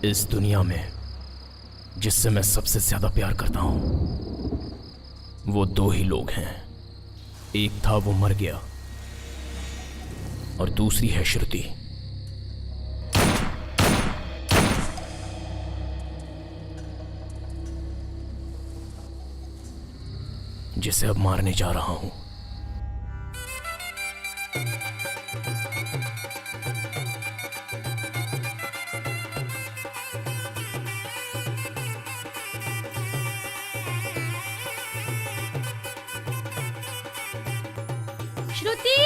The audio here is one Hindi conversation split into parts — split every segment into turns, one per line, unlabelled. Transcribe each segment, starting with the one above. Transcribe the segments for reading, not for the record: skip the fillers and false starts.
इस दुनिया में जिससे मैं सबसे ज्यादा प्यार करता हूं वो दो ही लोग हैं। एक था वो मर गया और दूसरी है श्रुति। जिसे अब मारने जा रहा हूं।
श्रुति,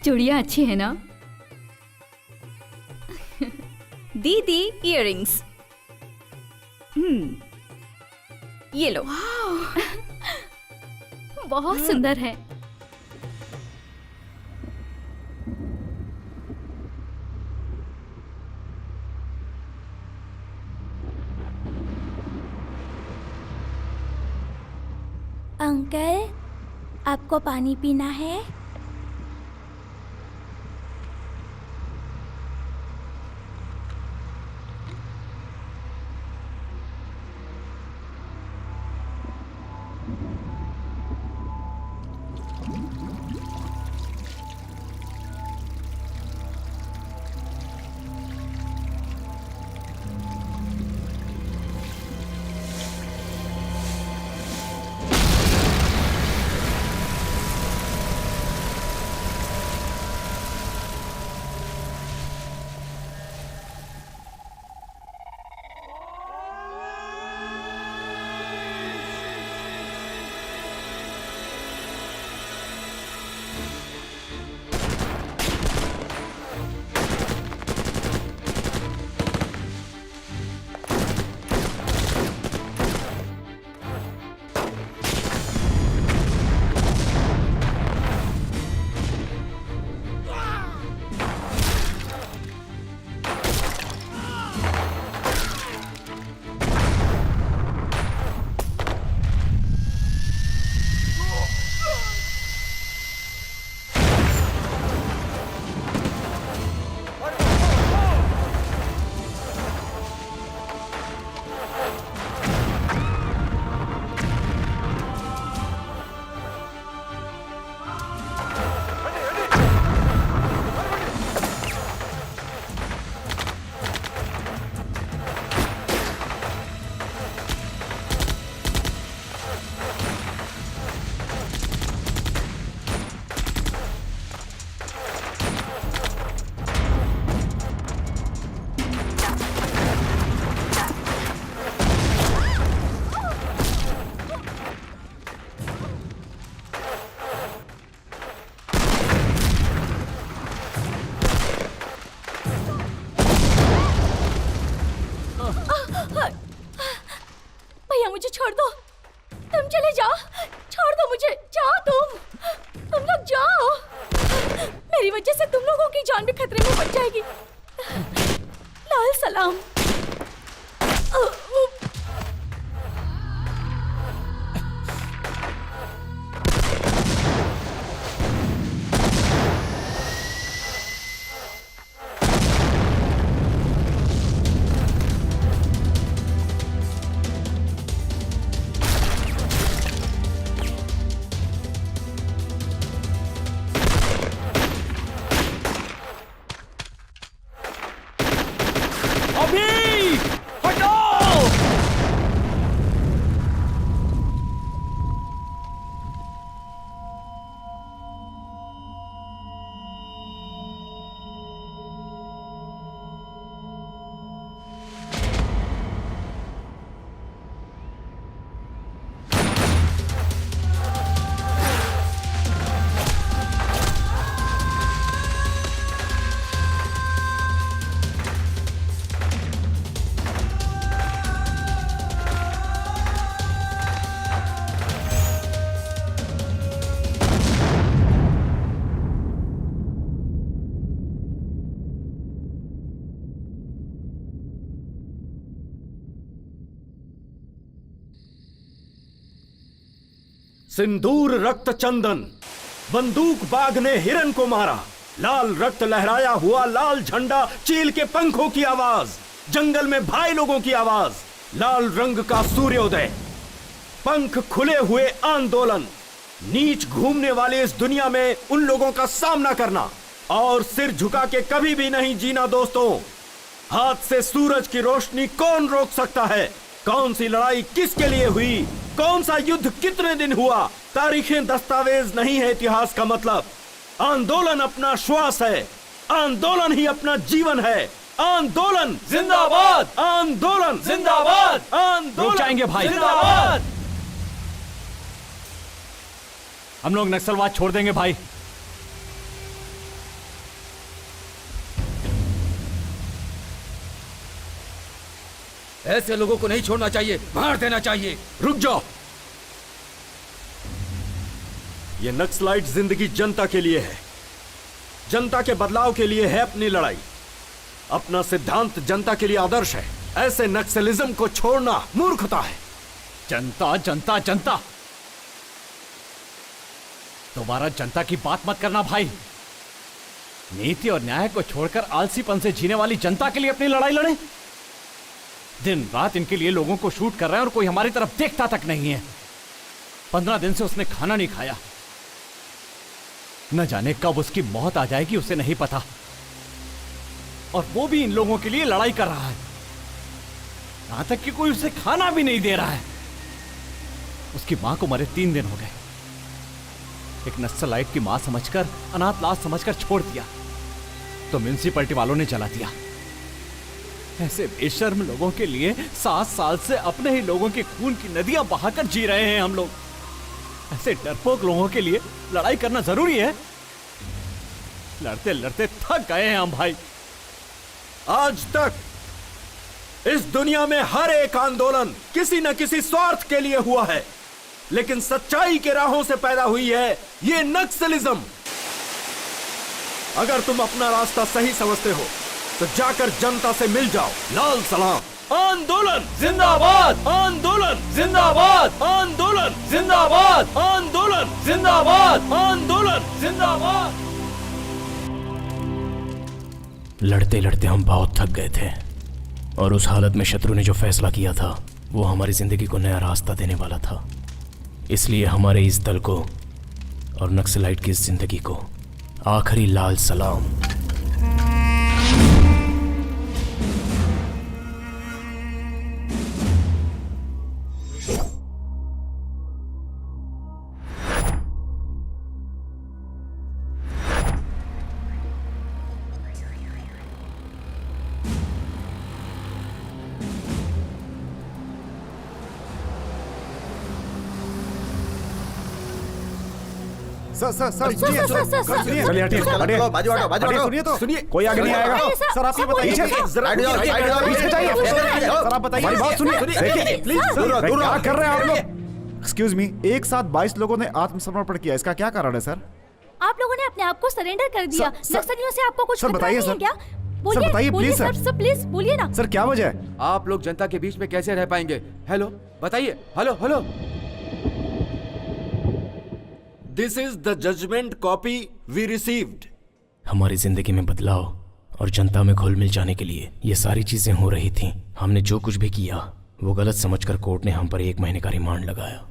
चूड़ियां अच्छी है ना? दीदी इयररिंग्स। ये लो। बहुत सुंदर है।
अंकल, आपको पानी पीना है? भैया मुझे छोड़ दो, तुम चले जाओ, छोड़ दो मुझे, जाओ तुम लोग जाओ। मेरी वजह से तुम लोगों की जान भी खतरे में पड़ जाएगी। लाल सलाम।
अभी हटाओ!
सिंदूर रक्त चंदन, बंदूक बाग ने हिरन को मारा, लाल रक्त लहराया हुआ लाल झंडा, चील के पंखों की आवाज, जंगल में भाई लोगों की आवाज, लाल रंग का सूर्योदय, पंख खुले हुए आंदोलन, नीच घूमने वाले इस दुनिया में उन लोगों का सामना करना और सिर झुका के कभी भी नहीं जीना। दोस्तों, हाथ से सूरज की रोशनी कौन रोक सकता है? कौन सी लड़ाई किसके लिए हुई, कौन सा युद्ध कितने दिन हुआ, तारीखें दस्तावेज नहीं है इतिहास का मतलब। आंदोलन अपना श्वास है, आंदोलन ही अपना जीवन है। आंदोलन
जिंदाबाद,
आंदोलन
जिंदाबाद,
आंदोलन
रुक जाएंगे भाई,
जिंदाबाद।
हम लोग नक्सलवाद छोड़ देंगे भाई।
ऐसे लोगों को नहीं छोड़ना चाहिए, मार देना चाहिए।
रुक जाओ। ये नक्सलाइट जिंदगी जनता के लिए है, जनता के बदलाव के लिए है अपनी लड़ाई। अपना सिद्धांत जनता के लिए आदर्श है। ऐसे नक्सलिज्म को छोड़ना मूर्खता है।
जनता जनता जनता, दोबारा जनता की बात मत करना भाई। नीति और न्याय को छोड़कर आलसीपन से जीने वाली जनता के लिए अपनी लड़ाई लड़े। दिन रात इनके लिए लोगों को शूट कर रहे हैं और कोई हमारी तरफ देखता तक नहीं है। 15 दिन से उसने खाना नहीं खाया, न जाने कब उसकी मौत आ जाएगी उसे नहीं पता, और वो भी इन लोगों के लिए लड़ाई कर रहा है। यहां तक कि कोई उसे खाना भी नहीं दे रहा है। उसकी मां को मरे 3 दिन हो गए। एक नक्सलाइट की मां समझकर, अनाथ लाश समझकर छोड़ दिया तो म्युनिसिपैलिटी वालों ने जला दिया। ऐसे बेशर्म लोगों के लिए 7 साल से अपने ही लोगों के खून की नदियां बहाकर जी रहे हैं हम लोग। ऐसे डरपोक लोगों के लिए लड़ाई करना जरूरी है। लड़ते लड़ते थक गए हैं हम भाई।
आज तक इस दुनिया में हर एक आंदोलन किसी न किसी स्वार्थ के लिए हुआ है, लेकिन सच्चाई के राहों से पैदा हुई है ये नक्सलिज्म। अगर तुम अपना रास्ता सही समझते हो तो जाकर जनता से मिल जाओ। लाल सलाम। आंदोलन जिंदाबाद, आंदोलन जिंदाबाद, आंदोलन जिंदाबाद, आंदोलन जिंदाबाद, आंदोलन जिंदाबाद।
लड़ते लड़ते हम बहुत थक गए थे और उस हालत में शत्रु ने जो फैसला किया था वो हमारी जिंदगी को नया रास्ता देने वाला था। इसलिए हमारे इस दल को और नक्सलाइट की इस जिंदगी को आखिरी लाल सलाम।
सर
सुनिए,
चलिए हटिए हटिए,
बाजू हटो, बाजू हटो।
सुनिए तो
सुनिए,
कोई आगे नहीं आएगा। सर आप ये बताइए, पीछे जाइए। सर आप बताइए, मेरी बात सुनिए। देखिए प्लीज, क्या कर रहे हैं आप लोग? एक्सक्यूज मी, एक साथ 22 लोगों ने आत्मसमर्पण किया, इसका क्या कारण है सर?
आप लोगों ने अपने आप को सरेंडर कर दिया।
सर,
नक्सलियों से आपको कुछ
सर,
खतरा
बताइए
नहीं है
सर।
क्या?
सर, बताइए, प्लीज, सर।
सर प्लीज बोलिए ना।
सर क्या वजह है?
आप लोग जनता के बीच में कैसे रह पाएंगे? हेलो, बताइए। Hello hello.
This is the judgment copy we received.
हमारी जिंदगी में बदलाव और जनता में घुल मिल जाने के लिए ये सारी चीजें हो रही थीं। हमने जो कुछ भी किया वो गलत समझकर कोर्ट ने हम पर 1 महीने का रिमांड लगाया।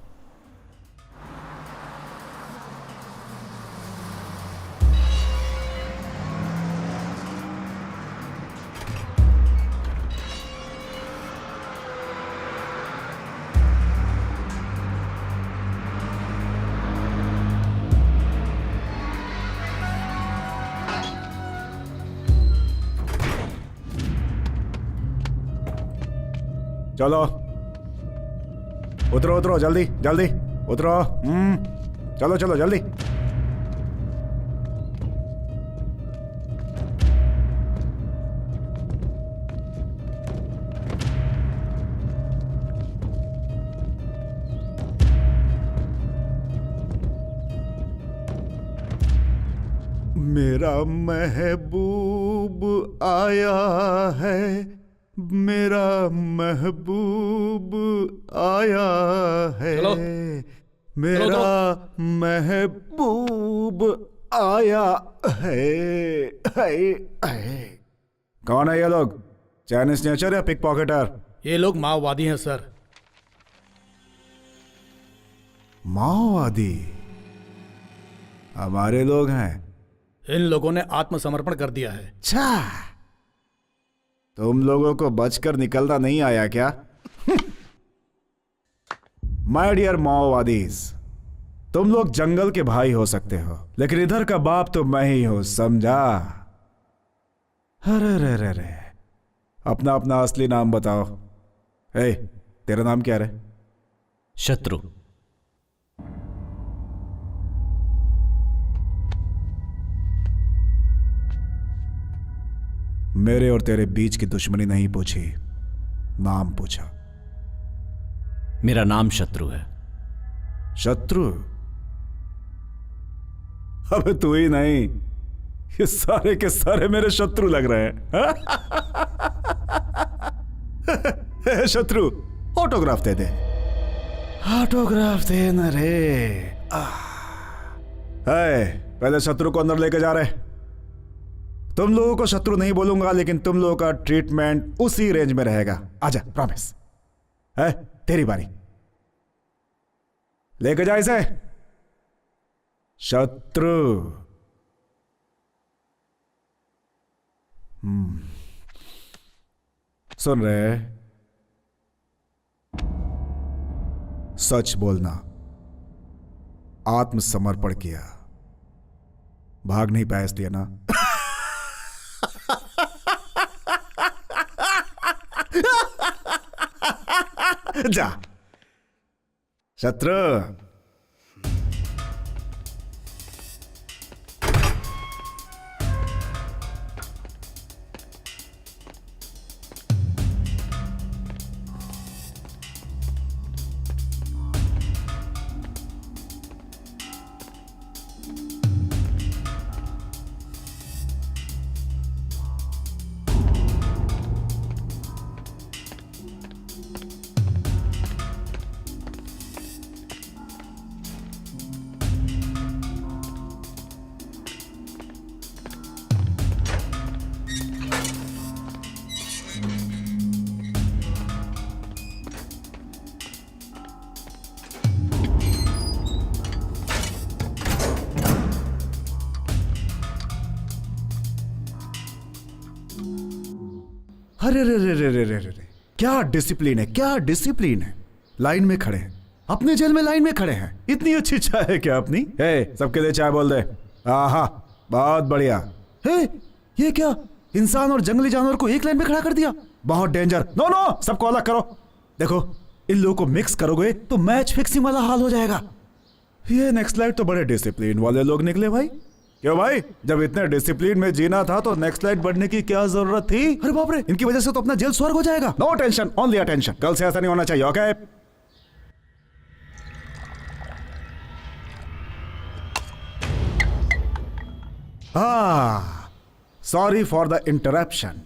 चलो उतरो उतरो, जल्दी जल्दी उतरो। चलो चलो जल्दी। मेरा महबूब आया है, मेरा महबूब आया है।
चलो।
मेरा महबूब आया है। कौन है ये लोग? चाइनीज नेचर या पिक पॉकेटर?
ये लोग माओवादी हैं सर।
माओवादी? हमारे लोग हैं।
इन लोगों ने आत्मसमर्पण कर दिया है।
अच्छा, तुम लोगों को बचकर निकलना नहीं आया क्या? माय डियर माओवादीज, तुम लोग जंगल के भाई हो सकते हो, लेकिन इधर का बाप तो मैं ही हूं, समझा? अरे रे रे रे, अपना अपना असली नाम बताओ। ए, तेरा नाम क्या रे?
शत्रु।
मेरे और तेरे बीच की दुश्मनी नहीं पूछी, नाम पूछा।
मेरा नाम शत्रु है।
शत्रु? अबे तू ही नहीं, ये सारे के सारे मेरे शत्रु लग रहे हैं। शत्रु, ऑटोग्राफ दे दे। ऑटोग्राफ दे न रे। पहले शत्रु को अंदर लेके जा रहे। तुम लोगों को शत्रु नहीं बोलूंगा, लेकिन तुम लोगों का ट्रीटमेंट उसी रेंज में रहेगा। आजा, प्रॉमिस है। तेरी बारी, लेके जा इसे। शत्रु। सुन रहे? सच बोलना। आत्मसमर्पण किया, भाग नहीं पाया इसलिए ना? जा शत्रु। अरे रे रे रे रे रे रे, क्या डिसिप्लिन है, क्या डिसिप्लिन है। लाइन में खड़े हैं, अपने जेल में लाइन में खड़े हैं। इतनी अच्छी चाय है क्या अपनी? हे, सबके लिए चाय बोल दे। आहा, बहुत बढ़िया। हे, ये क्या, इंसान और जंगली जानवर को एक लाइन में खड़ा कर दिया? बहुत डेंजर। नो नो, सबको अलग करो। देखो, इन लोगों को मिक्स करोगे तो मैच फिक्सिंग वाला हाल हो जाएगा। ये नेक्स्ट लाइट तो बड़े डिसिप्लिन वाले लोग निकले भाई। क्यों भाई, जब इतने डिसिप्लिन में जीना था तो नेक्स्ट लाइट बढ़ने की क्या जरूरत थी? अरे बाप रे, इनकी वजह से तो अपना जेल स्वर्ग हो जाएगा। No tension, only attention. कल से ऐसा नहीं होना चाहिए, okay? Sorry for the interruption.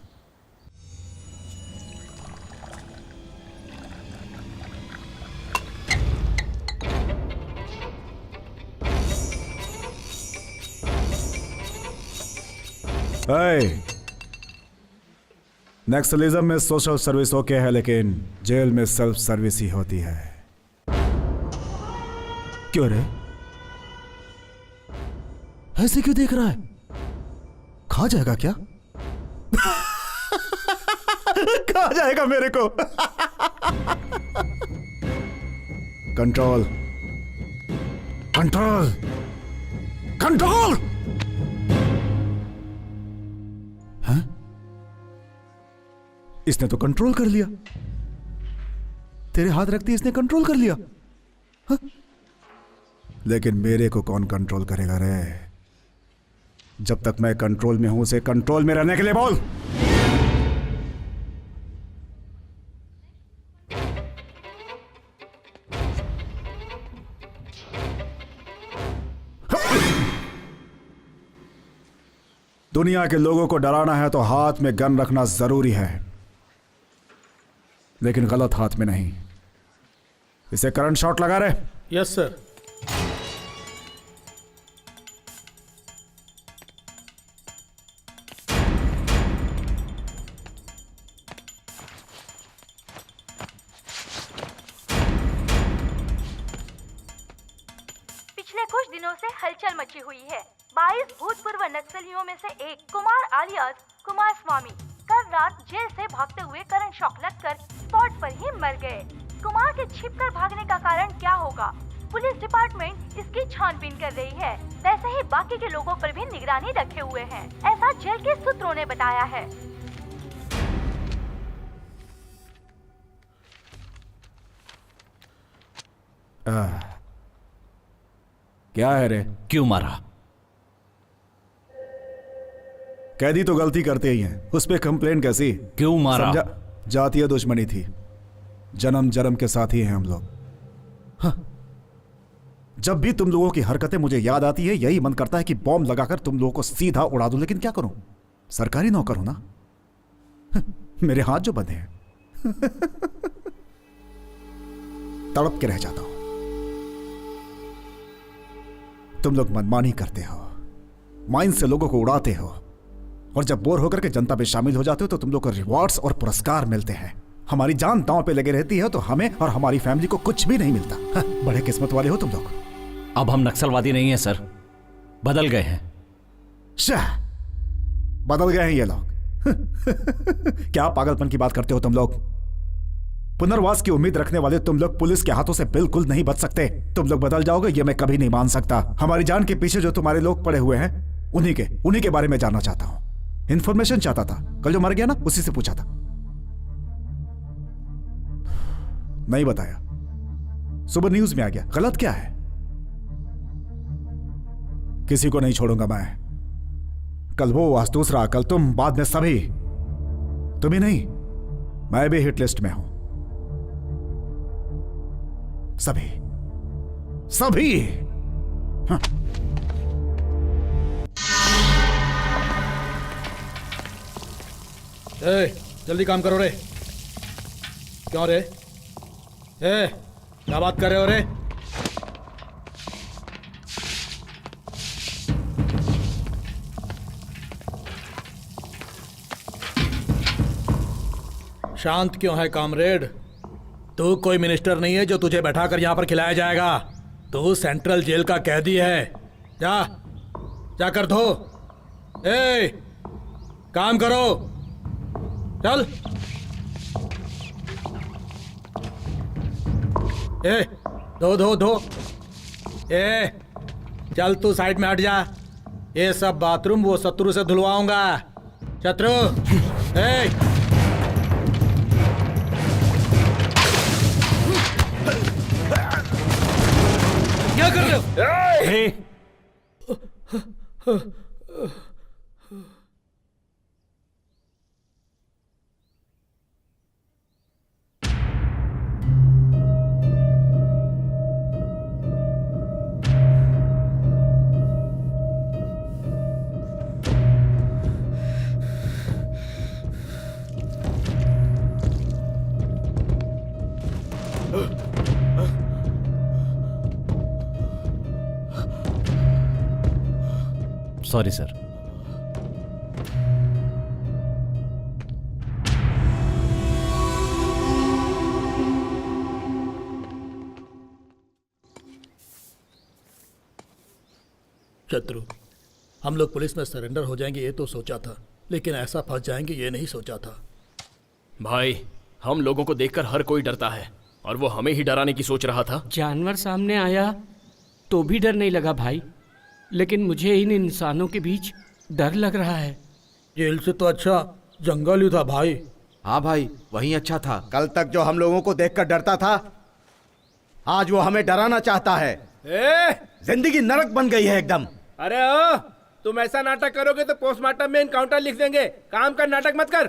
Naxalism में सोशल सर्विस ओके है, लेकिन जेल में सेल्फ सर्विस ही होती है। क्यों रे, ऐसे क्यों देख रहा है? खा जाएगा क्या? खा जाएगा मेरे को। Control, control, control. हाँ? इसने तो कंट्रोल कर लिया। तेरे हाथ रखती इसने कंट्रोल कर लिया। हाँ? लेकिन मेरे को कौन कंट्रोल करेगा रे? जब तक मैं कंट्रोल में हूं, उसे कंट्रोल में रहने के लिए बोल। दुनिया के लोगों को डराना है तो हाथ में गन रखना जरूरी है, लेकिन गलत हाथ में नहीं। इसे करंट शॉट लगा रहे।
Yes sir.
पिछले कुछ दिनों से हलचल मची हुई है। 22 भूतपूर्व नक्सलियों में से एक कुमार आलियास कुमार स्वामी कल रात जेल से भागते हुए करंट शॉक लगकर स्पॉट पर ही मर गए। कुमार के छिपकर भागने का कारण क्या होगा? पुलिस डिपार्टमेंट इसकी छानबीन कर रही है। वैसे ही बाकी के लोगों पर भी निगरानी रखे हुए हैं, ऐसा जेल के सूत्रों ने बताया है।
क्या है रे?
क्यों मारा?
कैदी तो गलती करते ही हैं, उस पे कंप्लेन कैसी?
क्यों मारा?
समझा, जातीय दुश्मनी थी। जन्म जन्म के साथी हैं हम लोग। हाँ। जब भी तुम लोगों की हरकतें मुझे याद आती है, यही मन करता है कि बॉम्ब लगाकर तुम लोगों को सीधा उड़ा दूं, लेकिन क्या करूं? सरकारी नौकर हूं ना। मेरे हाथ जो बंधे हैं तड़प के रह जाता हूं। तुम लोग मनमानी करते हो, माइंड से लोगों को उड़ाते हो, और जब बोर होकर के जनता में शामिल हो जाते हो तो तुम लोग को रिवॉर्ड्स और पुरस्कार मिलते हैं। हमारी जान दांव पे लगे रहती है तो हमें और हमारी फैमिली को कुछ भी नहीं मिलता। हाँ, बड़े किस्मत वाले हो तुम लोग।
अब हम नक्सलवादी नहीं हैं सर, बदल गए हैं।
शाह, बदल गए हैं ये लोग। क्या पागलपन की बात करते हो तुम लोग? पुनर्वास की उम्मीद रखने वाले तुम लोग पुलिस के हाथों से बिल्कुल नहीं बच सकते। तुम लोग बदल जाओगे ये मैं कभी नहीं मान सकता। हमारी जान के पीछे जो तुम्हारे लोग पड़े हुए हैं उन्हीं के बारे में जानना चाहता हूं। इंफॉर्मेशन चाहता था। कल जो मर गया ना, उसी से पूछा था, नहीं बताया। सुबह न्यूज में आ गया। गलत क्या है? किसी को नहीं छोड़ूंगा मैं। कल वो, आज दूसरा, कल तुम, बाद में सभी। तुम ही नहीं, मैं भी हिट लिस्ट में हूं। सभी सभी। हाँ।
जल्दी काम करो रे। क्यों रे? क्या बात कर रहे हो रे? शांत क्यों है कामरेड? तू कोई मिनिस्टर नहीं है जो तुझे बैठाकर यहां पर खिलाया जाएगा। तू सेंट्रल जेल का कैदी है। जाकर धो। काम करो, चल। धो। चल तू साइड में हट जा। ये सब बाथरूम वो शत्रु से धुलवाऊंगा। शत्रु, क्या कर रहे हो?
Sorry sir.
शत्रु, हम लोग पुलिस में सरेंडर हो जाएंगे ये तो सोचा था, लेकिन ऐसा फंस जाएंगे ये नहीं सोचा था।
भाई, हम लोगों को देखकर हर कोई डरता है और वो हमें ही डराने की सोच रहा था।
जानवर सामने आया तो भी डर नहीं लगा भाई, लेकिन मुझे इन इंसानों के बीच डर लग रहा है।
जेल से तो अच्छा जंगल ही था भाई।
हाँ भाई, वही अच्छा था। कल तक जो हम लोगों को देखकर डरता था, आज वो हमें डराना चाहता है। जिंदगी नरक बन गई है एकदम।
अरे ओ, तुम ऐसा नाटक करोगे तो पोस्टमार्टम में एनकाउंटर लिख देंगे। काम का नाटक मत कर,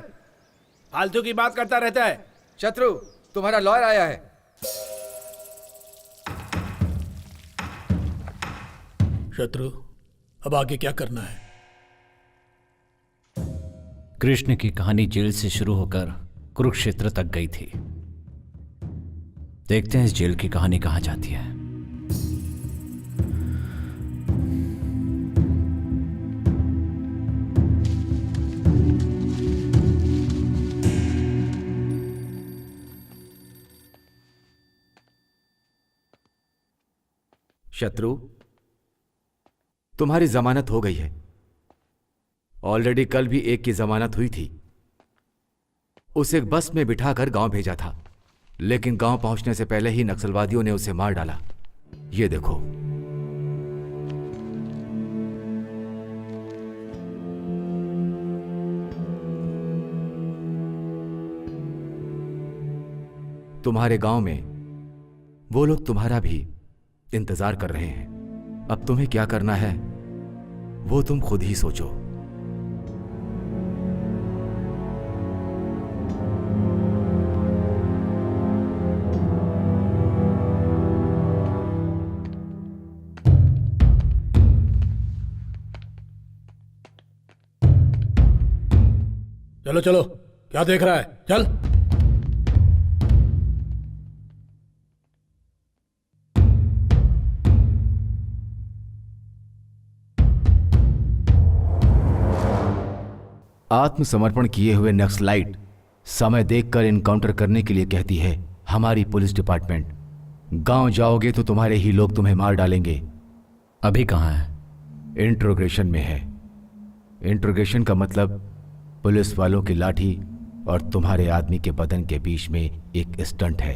फालतू की बात करता रहता है। शत्रु, तुम्हारा लॉयर आया है।
शत्रु, अब आगे क्या करना है?
कृष्ण की कहानी जेल से शुरू होकर कुरुक्षेत्र तक गई थी। देखते हैं इस जेल की कहानी कहां जाती है।
शत्रु, तुम्हारी जमानत हो गई है। ऑलरेडी कल भी एक की जमानत हुई थी। उसे बस में बिठाकर गांव भेजा था, लेकिन गांव पहुंचने से पहले ही नक्सलवादियों ने उसे मार डाला। ये देखो। तुम्हारे गांव में वो लोग तुम्हारा भी इंतजार कर रहे हैं। अब तुम्हें क्या करना है वो तुम खुद ही सोचो।
चलो चलो, क्या देख रहा है, चल।
आत्मसमर्पण किए हुए नक्सलाइट समय देखकर इनकाउंटर करने के लिए कहती है हमारी पुलिस डिपार्टमेंट। गांव जाओगे तो तुम्हारे ही लोग तुम्हें मार डालेंगे।
अभी कहाँ है?
इंट्रोगेशन में है। इंट्रोगेशन का मतलब पुलिस वालों की लाठी और तुम्हारे आदमी के बदन के बीच में एक स्टंट है।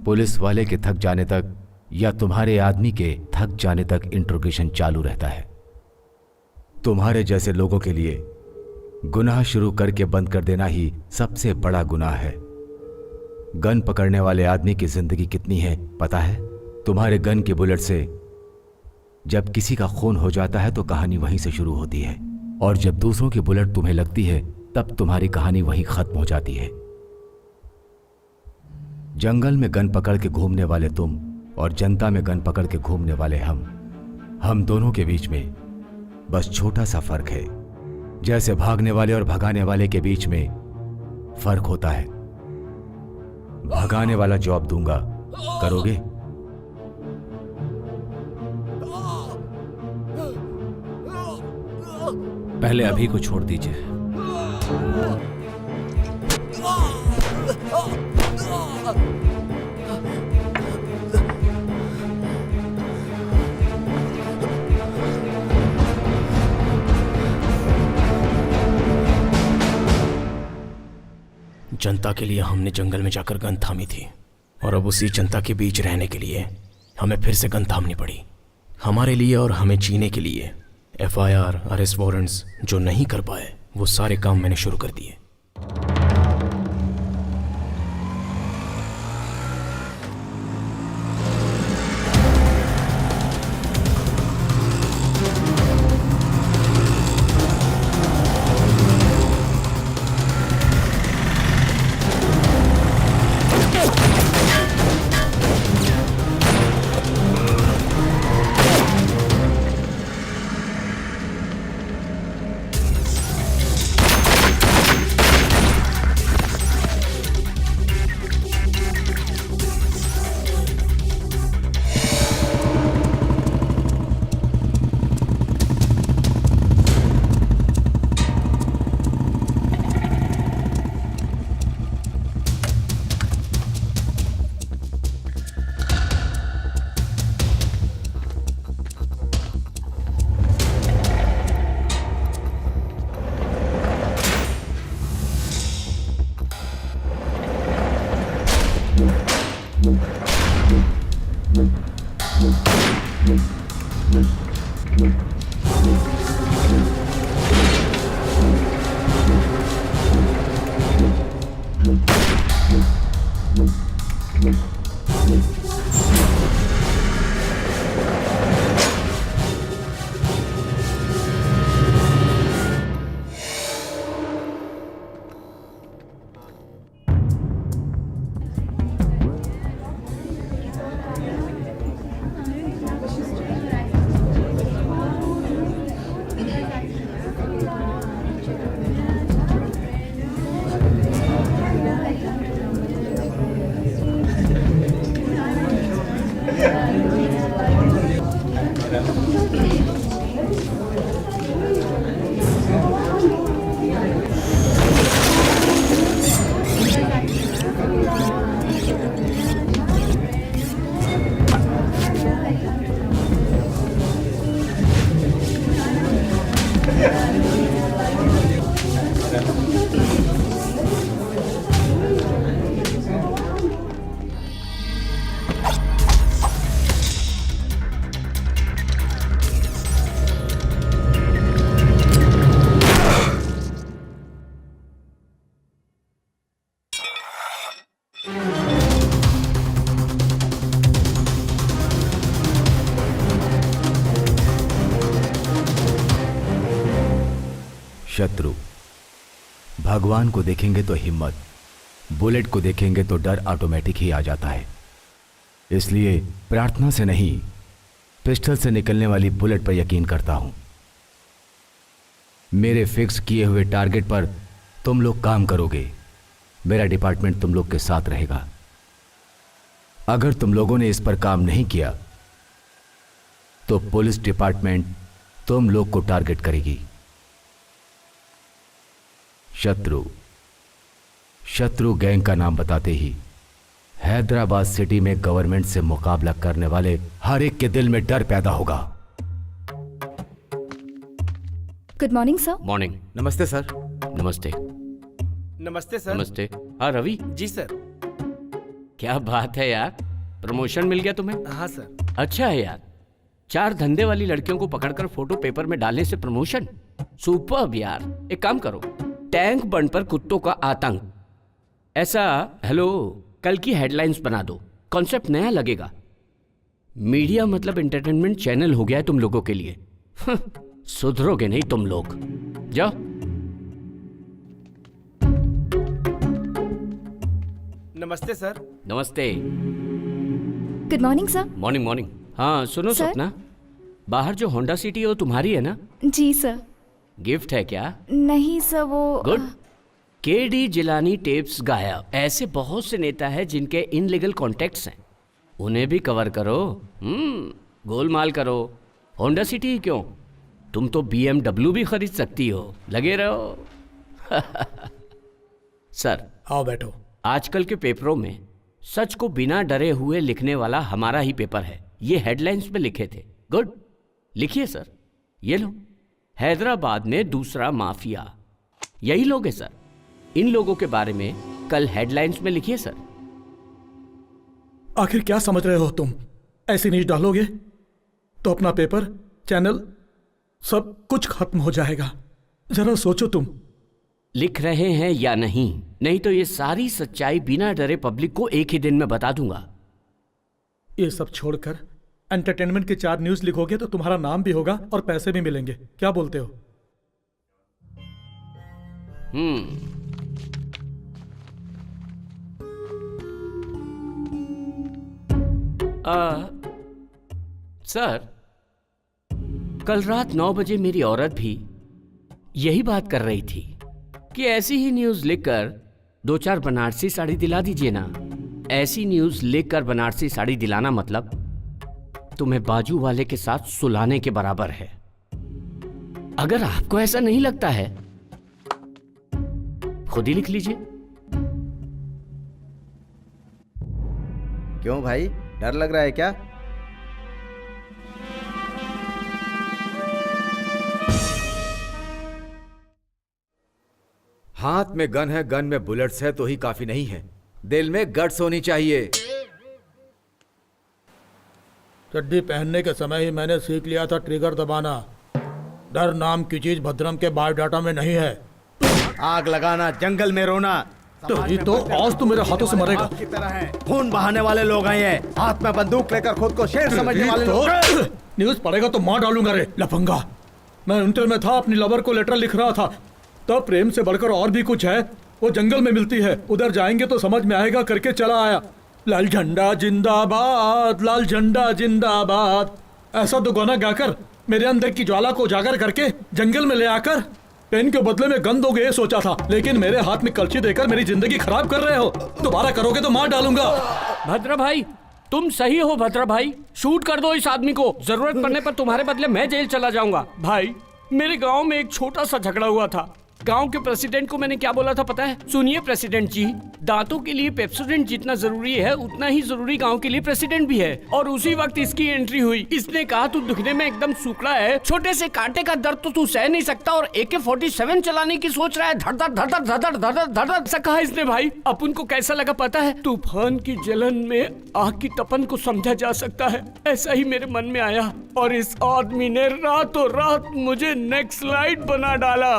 पुलिस वाले के थक जाने तक या तुम्हारे आदमी के थक जाने तक इंट्रोगेशन चालू रहता है। तुम्हारे जैसे लोगों के लिए गुनाह शुरू करके बंद कर देना ही सबसे बड़ा गुनाह है। गन पकड़ने वाले आदमी की जिंदगी कितनी है पता है? तुम्हारे गन के बुलेट से जब किसी का खून हो जाता है तो कहानी वहीं से शुरू होती है, और जब दूसरों की बुलेट तुम्हें लगती है तब तुम्हारी कहानी वहीं खत्म हो जाती है। जंगल में गन पकड़ के घूमने वाले तुम और जनता में गन पकड़ के घूमने वाले हम दोनों के बीच में बस छोटा सा फर्क है। जैसे भागने वाले और भगाने वाले के बीच में फर्क होता है। भगाने वाला जॉब दूंगा, करोगे?
पहले अभी को छोड़ दीजिए। जनता के लिए हमने जंगल में जाकर गन थामी थी, और अब उसी जनता के बीच रहने के लिए हमें फिर से गन थामनी पड़ी। हमारे लिए और हमें जीने के लिए FIR, अरेस्ट वारंट्स जो नहीं कर पाए वो सारे काम मैंने शुरू कर दिए।
शत्रु। भगवान को देखेंगे तो हिम्मत, बुलेट को देखेंगे तो डर ऑटोमेटिक ही आ जाता है। इसलिए प्रार्थना से नहीं, पिस्टल से निकलने वाली बुलेट पर यकीन करता हूं। मेरे फिक्स किए हुए टारगेट पर तुम लोग काम करोगे। मेरा डिपार्टमेंट तुम लोग के साथ रहेगा। अगर तुम लोगों ने इस पर काम नहीं किया तो पुलिस डिपार्टमेंट तुम लोग को टारगेट करेगी। शत्रु गैंग का नाम बताते ही हैदराबाद सिटी में गवर्नमेंट से मुकाबला करने वाले हर एक के दिल में डर पैदा होगा।
Good morning sir.
मॉर्निंग।
नमस्ते सर।
नमस्ते।
नमस्ते सर।
नमस्ते। हाँ रवि।
जी सर।
क्या बात है यार, प्रमोशन मिल गया तुम्हें?
हाँ सर।
अच्छा है यार, 4 धंधे वाली लड़कियों को पकड़कर फोटो पेपर में डालने से प्रमोशन, सुपर्ब यार। एक काम करो, टैंक बंड पर कुत्तों का आतंक, ऐसा हेलो कल की हेडलाइंस बना दो। कॉन्सेप्ट नया लगेगा। मीडिया मतलब एंटरटेनमेंट चैनल हो गया है तुम लोगों के लिए। सुधरोगे नहीं तुम लोग। जाओ।
नमस्ते सर।
नमस्ते।
Good morning sir.
Morning morning. हाँ सुनो
सर?
सपना, बाहर जो होंडा सिटी है वो तुम्हारी है ना?
जी सर।
गिफ्ट है क्या?
नहीं सर, वो
गुड। केडी जिलानी टेप्स गायब। ऐसे बहुत से नेता हैं जिनके इनलीगल कॉन्टेक्ट्स हैं, उन्हें भी कवर करो। गोलमाल करो। होंडा सिटी ही क्यों, तुम तो BMW भी खरीद सकती हो। लगे रहो। सर
आओ बैठो।
आजकल के पेपरों में सच को बिना डरे हुए लिखने वाला हमारा ही पेपर है। ये हेडलाइंस में लिखे थे। गुड, लिखिए सर। ये लो, हैदराबाद में दूसरा माफिया। यही लोग हैं सर। इन लोगों के बारे में कल हेडलाइंस में लिखिए सर।
आखिर क्या समझ रहे हो तुम? ऐसी न्यूज डालोगे तो अपना पेपर, चैनल, सब कुछ खत्म हो जाएगा। जरा सोचो तुम।
लिख रहे हैं या नहीं? नहीं तो ये सारी सच्चाई बिना डरे पब्लिक को एक ही दिन में बता दूंगा।
ये सब छोड़कर एंटरटेनमेंट के 4 न्यूज लिखोगे तो तुम्हारा नाम भी होगा और पैसे भी मिलेंगे। क्या बोलते हो?
सर, कल रात 9 बजे मेरी औरत भी यही बात कर रही थी कि ऐसी ही न्यूज लिखकर 2-4 बनारसी साड़ी दिला दीजिए ना। ऐसी न्यूज लिखकर बनारसी साड़ी दिलाना मतलब तुम्हें बाजू वाले के साथ सुलाने के बराबर है। अगर आपको ऐसा नहीं लगता है, खुद ही लिख लीजिए।
क्यों भाई, डर लग रहा है क्या? हाथ में गन है, गन में बुलेट्स है तो ही काफी नहीं है, दिल में गट्स होनी चाहिए।
चड्डी पहनने के समय ही मैंने सीख लिया था ट्रिगर दबाना। डर नाम की चीज भद्रम के बायोडाटा में नहीं है।
आग लगाना, जंगल में रोना,
तो ये तो आज तो मेरे हाथों से मरेगा।
की तरह है। खून बहाने वाले लोग हैं ये, हाथ में बंदूक लेकर खुद को शेर समझने वाले लोग।
न्यूज पढ़ेगा तो मार डालूंगा रे लफंगा। मैं इंटर में था, अपनी लवर को लेटर लिख रहा था, तब प्रेम से बढ़कर और भी कुछ है, वो जंगल में मिलती है, उधर जाएंगे तो समझ में आएगा करके चला आया। लाल झंडा जिंदाबाद, लाल झंडा जिंदाबाद, ऐसा तो गाना गाकर मेरे अंदर की ज्वाला को उजागर करके जंगल में ले आकर पेन के बदले में गन दोगे सोचा था, लेकिन मेरे हाथ में कलची देकर मेरी जिंदगी खराब कर रहे हो। दोबारा करोगे तो मार डालूंगा।
भद्रा भाई, तुम सही हो। भद्रा भाई, शूट कर दो इस आदमी को। जरूरत पड़ने पर तुम्हारे बदले मैं जेल चला जाऊंगा। भाई, मेरे गांव में एक छोटा सा झगड़ा हुआ था। गांव के प्रेसिडेंट को मैंने क्या बोला था पता है? सुनिए प्रेसिडेंट जी, दांतों के लिए पेप्सोडेंट जितना जरूरी है उतना ही जरूरी गांव के लिए प्रेसिडेंट भी है। और उसी वक्त इसकी एंट्री हुई। इसने कहा तू दिखने में एकदम सूखड़ा है, छोटे से कांटे का दर्द तो तू सह नहीं सकता और AK-47 चलाने की सोच रहा है। धड़ धड़ धड़ धड़ धड़ धड़ धड़ ऐसा कहा इसने। भाई, अपन को कैसा लगा पता है? तूफान की जलन में आग की तपन को समझा जा सकता है, ऐसा ही मेरे मन में आया। और इस आदमी ने रातों रात मुझे नेक्स्ट स्लाइड बना डाला।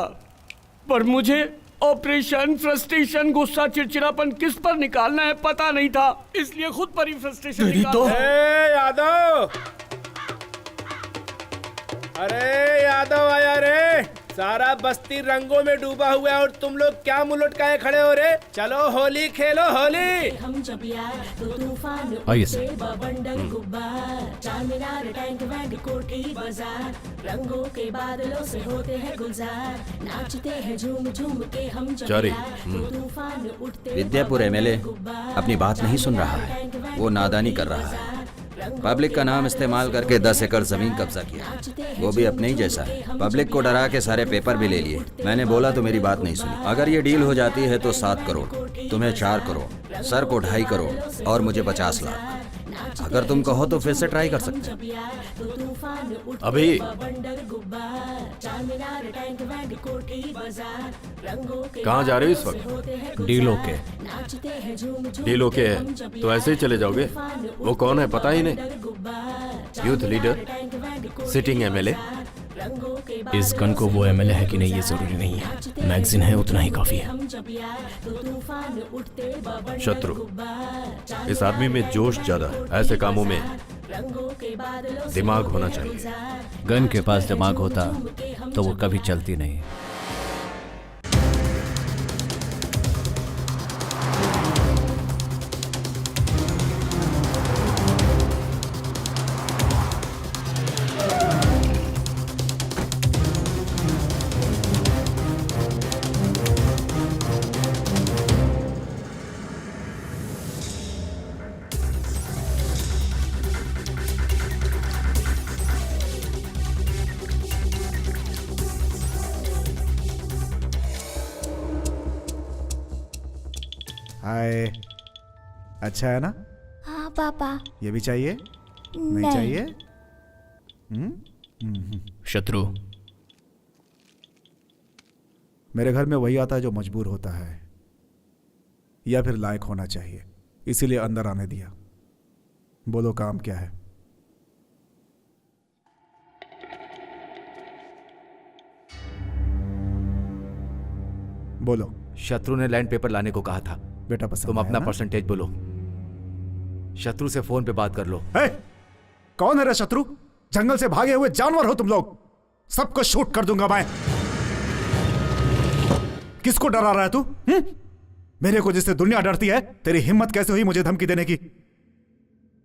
पर मुझे ऑपरेशन, फ्रस्ट्रेशन, गुस्सा, चिड़चिड़ापन किस पर निकालना है पता नहीं था, इसलिए खुद पर ही फ्रस्ट्रेशन निकाला।
यादव, अरे यादव आया रे। सारा बस्ती रंगों में डूबा हुआ है और तुम लोग क्या मुंह लटकाए खड़े हो रहे? चलो होली खेलो होली।
हम जब यार तो तूफान
आइए सर।
बंडल गुब्बार चारमीनार टैंक बैंड कोठी बाजार रंगों के बादलों से होते हैं गुलजार नाचते हैं झूम झूम के हम जब
जारी।
यार तो तूफान उठते
विद्यापुर एमएलए अपनी बात नहीं सुन रहा है, वो नादानी कर रहा है। पब्लिक का नाम इस्तेमाल करके 10 एकड़ जमीन कब्जा किया, वो भी अपने ही जैसा है। पब्लिक को डरा के सारे पेपर भी ले लिए। मैंने बोला तो मेरी बात नहीं सुनी। अगर ये डील हो जाती है तो 7 करोड़, तुम्हें 4 करोड़, सर को 2.5 करोड़ और मुझे 50 लाख। अगर तुम कहो तो फिर से ट्राई कर सकते हैं।
अभी
कहाँ जा रहे हो इस वक्त?
डीलों के।
डीलों के तो ऐसे ही चले जाओगे? वो कौन है पता ही नहीं। Youth leader, sitting MLA.
इस गन को वो एमएलए है कि नहीं ये जरूरी नहीं है, मैगजीन है उतना ही काफी है।
शत्रु, इस आदमी में जोश ज्यादा है। ऐसे कामों में दिमाग होना चाहिए।
गन के पास दिमाग होता तो वो कभी चलती नहीं।
हाय, अच्छा है ना?
हाँ पापा।
ये भी चाहिए? नहीं चाहिए?
शत्रु,
मेरे घर में वही आता है जो मजबूर होता है या फिर लायक होना चाहिए, इसीलिए अंदर आने दिया। बोलो काम क्या है? बोलो।
शत्रु ने लैंड पेपर लाने को कहा था।
बेटा पसंद
तुम
आया
अपना
ना?
परसेंटेज बोलो। शत्रु से फोन पे बात कर लो।
हे! कौन है रे शत्रु? जंगल से भागे हुए जानवर हो तुम लोग। सबको शूट कर दूंगा मैं। किसको डरा रहा है तू? मेरे को जिससे दुनिया डरती है, तेरी हिम्मत कैसे हुई मुझे धमकी देने की?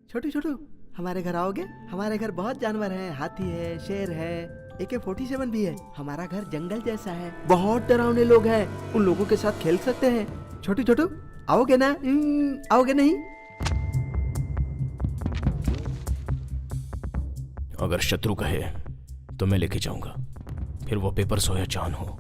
छोटू छोटू, हमारे घर आओगे? हमारे घर बहुत जानवर हैं, हाथी है, शेर है, AK-47 भी है। हमारा घर जंगल जैसा है, बहुत डरावने लोग हैं। उन लोगों के साथ खेल सकते हैं। छोटू छोटू, आओगे ना? आओगे नहीं?
अगर शत्रु कहे तो मैं लेके जाऊंगा, फिर वो पेपर हो या जान हो।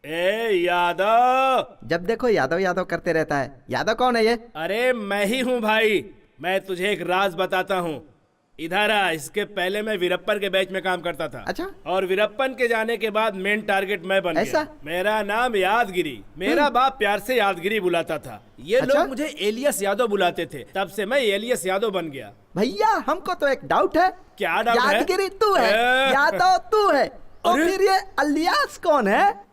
ए यादव,
जब देखो यादव यादव करते रहता है। यादव कौन है ये?
अरे मैं ही हूँ भाई। मैं तुझे एक राज बताता हूँ। इधर आ। इसके पहले मैं वीरप्पन के बैच में काम करता था।
अच्छा।
और वीरप्पन के जाने के बाद मेन टारगेट मैं बन
ऐसा?
गया। मेरा नाम यादगिरी। मेरा बाप प्यार से यादगिरी बुलाता था। ये
अच्छा?
लोग मुझे एलियस यादव बुलाते थे, तब से मैं एलियस यादव बन गया।
भैया हमको तो एक डाउट है।
क्या डाउट है?
यादगिरी तू है, यादव तू है, तो फिर ये अलियास कौन है?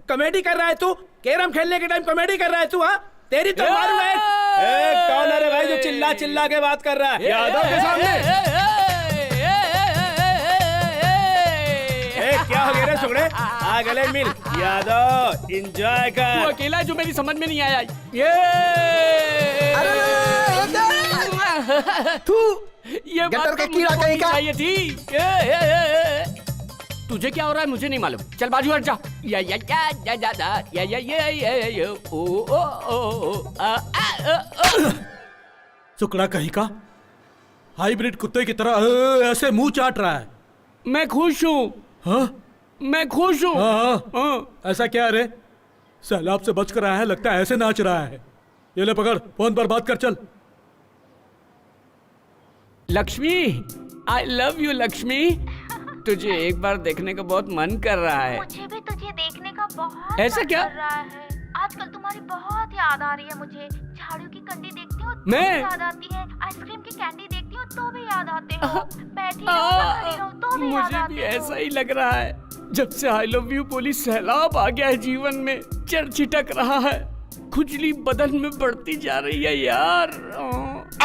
कॉमेडी कर रहा है तू? कैरम खेलने के टाइम कॉमेडी कर रहा है तू? हाँ, तेरी तो मारू है। कौन है रे भाई जो चिल्ला चिल्ला के बात कर रहा है यादव के सामने? क्या हो गया रे सुगड़े? आ गले मिल। यादव एंजॉय कर।
तू अकेला है जो मेरी समझ में नहीं आया।
तू
ये
गटर के कीड़ा कहीं का?
चाहिए थी। तुझे क्या हो रहा है मुझे नहीं मालूम। चल बाजू हट जा। या या या या या या या या या ओ ओ ओ
सुकड़ा कहीं का हाइब्रिड कुत्ते की तरह ऐसे मुंह चाट रहा है।
मैं खुश हूँ।
हाँ?
मैं खुश हूँ।
हाँ। ऐसा क्या रे? सैलाब से बच कर आया है, लगता है ऐसे नाच रहा है। ये ले पकड़, फोन पर बात कर चल।
Lakshmi, I love you Lakshmi. तुझे एक बार देखने का बहुत मन कर रहा है।
मुझे भी तुझे देखने का बहुत
ऐसा
मन
क्या?
कर रहा है। आजकल तुम्हारी बहुत याद आ रही है मुझे। झाड़ू की कंडी देखती हूँ तो
मैं?
भी याद आती है। आइसक्रीम की कैंडी देखती हूँ तो भी याद आते हो। बैठी रहूं या खड़ी रहूं तो भी याद
मुझे
आते
भी
हो।
ऐसा ही लग रहा है। जब से आई लव यू पुलिस सैलाब आ गया है जीवन में, चढ़ छिटक रहा है, खुजली बदन में बढ़ती जा रही है यार।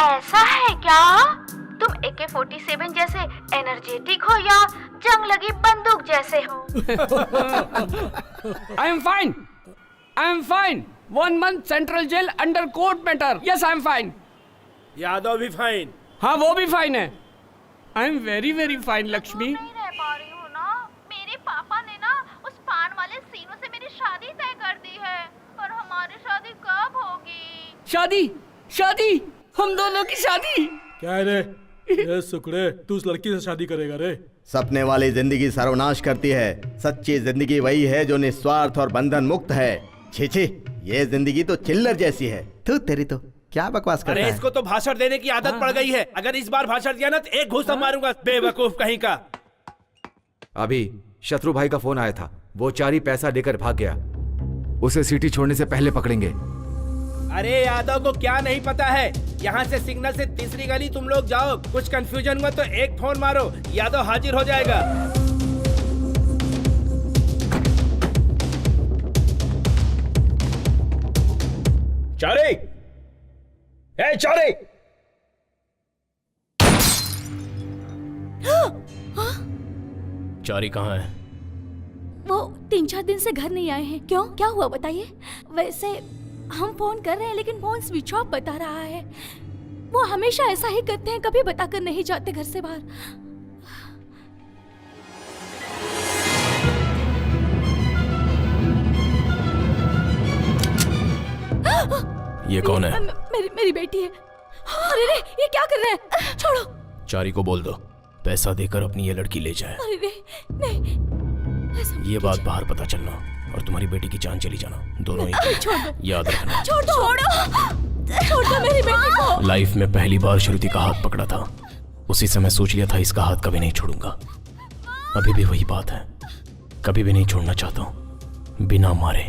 ऐसा है क्या? तुम AK-47 जैसे एनर्जेटिक हो या जंग लगी बंदूक जैसे हो?
I am fine, I am fine. 1 month central jail under court matter. Yes I am fine.
Yadav भी फाइन।
हाँ वो भी फाइन है। I am very very fine Lakshmi.
नहीं रह पा रही हूँ ना। मेरे पापा ने ना उस पान वाले सीनों से मेरी शादी तय कर दी है। पर हमारी शादी कब होगी?
शादी? शादी? हम दोनों की शादी?
क्या है रे? ये सुकड़े, तू उस लड़की से शादी करेगा रे?
सपने वाली जिंदगी सर्वनाश करती है। सच्ची जिंदगी वही है जो निस्वार्थ और बंधन मुक्त है। छी छी, ये जिंदगी तो चिल्लर जैसी है।
तू तेरी तो क्या बकवास करता
अरे
है?
इसको तो भाषण देने की आदत पड़ गई है। अगर इस बार भाषण दिया ना तो एक घूसा मारूंगा, बेवकूफ कहीं का।
अभी शत्रु भाई का फोन आया था, वो चारी पैसा लेकर भाग गया। उसे सिटी छोड़ने से पहले पकड़ेंगे।
अरे यादव को क्या नहीं पता है, यहाँ से सिग्नल से तीसरी गली तुम लोग जाओ। कुछ कंफ्यूजन हुआ तो एक फोन मारो, यादव हाजिर हो जाएगा। चारे, ए चारे।
चारी कहाँ है?
वो 3-4 दिन से घर नहीं आए हैं। क्यों, क्या हुआ बताइए? वैसे हम फोन कर रहे हैं लेकिन फोन स्विच ऑफ बता रहा है। वो हमेशा ऐसा ही करते हैं, कभी बताकर नहीं जाते घर से बाहर।
ये कौन है?
मेरी बेटी है। अरे रे, ये क्या कर रहे हैं? छोड़ो।
चारी को बोल दो पैसा देकर अपनी ये लड़की ले जाए।
अरे रे, नहीं, ऐसा मत
ये बात बाहर पता चलना और तुम्हारी बेटी की जान चली जाना, दोनों ही।
छोड़ दो।
याद रखना।
छोड़ दो। छोड़ दो मेरी बेटी को।
लाइफ में पहली बार श्रुति का हाथ पकड़ा था, उसी समय सोच लिया था इसका हाथ कभी नहीं छोड़ूंगा। अभी भी वही बात है, कभी भी नहीं छोड़ना चाहता हूँ बिना मारे।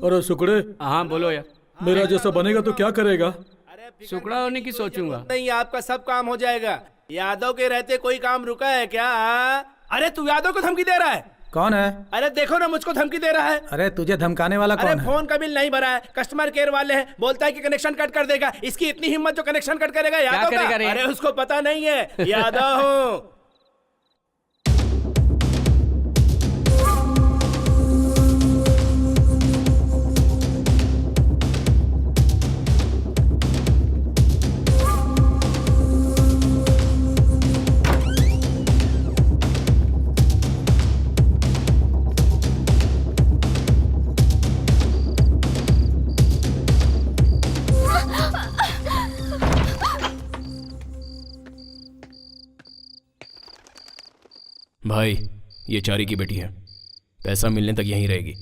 अरे सुकड़े।
हाँ बोलो यार।
मेरा जैसा बनेगा तो क्या करेगा?
सुकड़ा होने की सोचूंगा।
नहीं, आपका सब काम हो जाएगा। यादव के रहते कोई काम रुका है क्या? अरे तू यादव को धमकी दे रहा है?
कौन है?
अरे देखो ना, मुझको धमकी दे रहा है।
अरे तुझे धमकाने वाला कौन है?
अरे फोन का बिल नहीं भरा है, कस्टमर केयर वाले हैं, बोलता है कि कनेक्शन कट कर देगा। इसकी इतनी हिम्मत जो कनेक्शन कट करेगा यादव का?
करेगा रे?
अरे उसको पता नहीं है, यादव हूँ।
भाई ये चारी की बेटी है, पैसा मिलने तक यहीं रहेगी।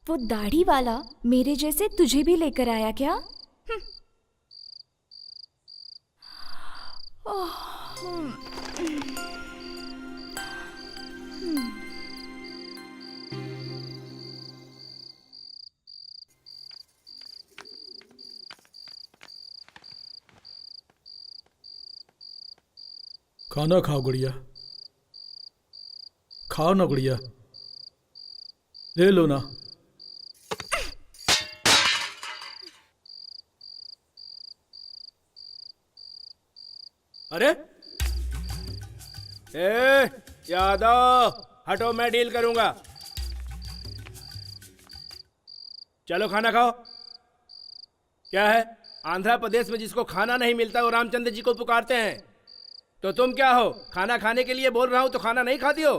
वो दाढ़ी वाला मेरे जैसे तुझे भी लेकर आया क्या?
खाना खाओ गुड़िया, खाओ ना गुड़िया, ले लो ना।
अरे ए यादव, हटो, मैं डील करूंगा। चलो खाना खाओ। क्या है, आंध्र प्रदेश में जिसको खाना नहीं मिलता वो रामचंद्र जी को पुकारते हैं। तो तुम क्या हो, खाना खाने के लिए बोल रहा हूं तो खाना नहीं खाती हो?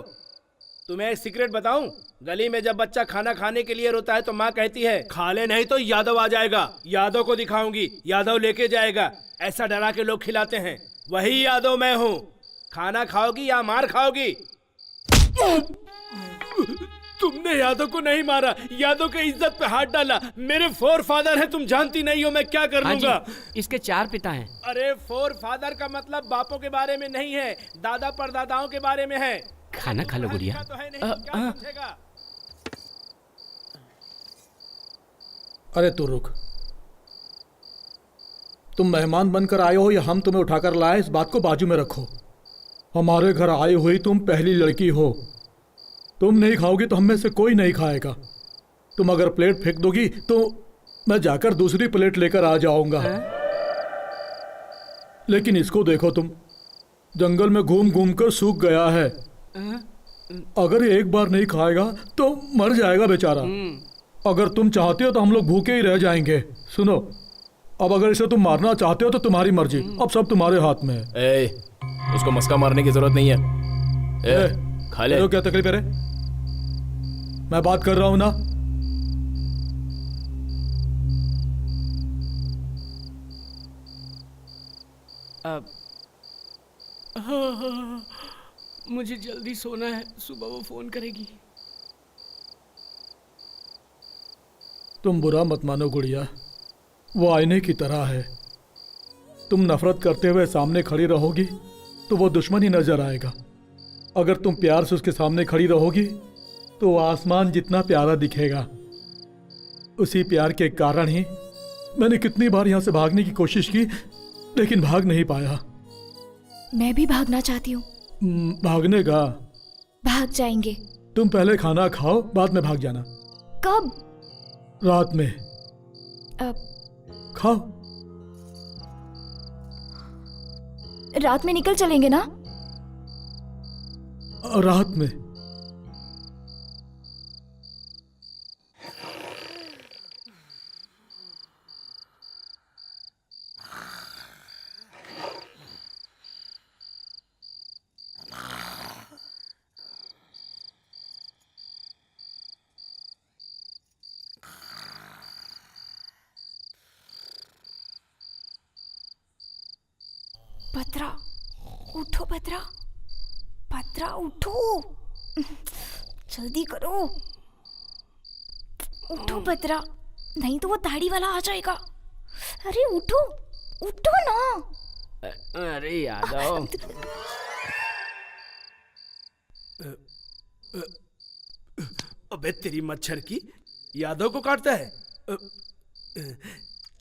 तुम्हें एक सीक्रेट बताऊं, गली में जब बच्चा खाना खाने के लिए रोता है तो माँ कहती है खा ले नहीं तो यादव आ जाएगा, यादव को दिखाऊंगी, यादव लेके जाएगा। ऐसा डरा के लोग खिलाते हैं, वही यादव मैं हूँ। खाना खाओगी या मार खाओगी? तुमने यादव को नहीं मारा, यादव के इज्जत पे हाथ डाला। मेरे फोर फादर है, तुम जानती नहीं हो मैं क्या कर लूंगा।
इसके 4 पिता हैं।
अरे फोर फादर का मतलब बापों के बारे में नहीं है, दादा परदादाओं के बारे में है।
खाना खा लो गुड़िया।
तो है नहीं, क्या समझेगा?
अरे तू रुक, तुम मेहमान बनकर आए हो या हम तुम्हें उठाकर लाए, इस बात को बाजू में रखो। हमारे घर आई हुई तुम पहली लड़की हो। तुम नहीं खाओगी तो हम में से कोई नहीं खाएगा। तुम अगर प्लेट फेंक दोगी तो मैं जाकर दूसरी प्लेट लेकर आ जाऊंगा। लेकिन इसको देखो, तुम जंगल में घूम घूम कर सूख गया है। अगर ये एक बार नहीं खाएगा तो मर जाएगा बेचारा। अगर तुम चाहते हो तो हम लोग भूखे ही रह जाएंगे। सुनो, अब अगर इसे तुम मारना चाहते हो तो तुम्हारी मर्जी, अब सब तुम्हारे हाथ में है।
ए, उसको मस्का मारने की जरूरत नहीं है। खा ले।
तो क्या तकलीफ है रे? मैं बात कर रहा हूं ना।
अब मुझे जल्दी सोना है, सुबह वो फोन करेगी।
तुम बुरा मत मानो गुड़िया, वो आईने की तरह है। तुम नफरत करते हुए सामने खड़ी रहोगी तो वो दुश्मन ही नजर आएगा। अगर तुम प्यार से उसके सामने खड़ी रहोगी तो वो आसमान जितना प्यारा दिखेगा। उसी प्यार के कारण ही मैंने कितनी बार यहाँ से भागने की कोशिश की, लेकिन भाग नहीं पाया।
मैं भी भागना चाहती हूँ।
भागने का?
भाग जाएंगे।
तुम पहले खाना खाओ, बाद में भाग जाना।
कब?
रात में।
अब
खाओ।
रात में निकल चलेंगे ना?
रात में।
भद्रा, उठो भद्रा, भद्रा उठो, जल्दी करो, उठो भद्रा, नहीं तो वो दाढ़ी वाला आ जाएगा। अरे उठो, उठो ना।
अरे यादव।
अबे तेरी मच्छर की, यादव को काटता है।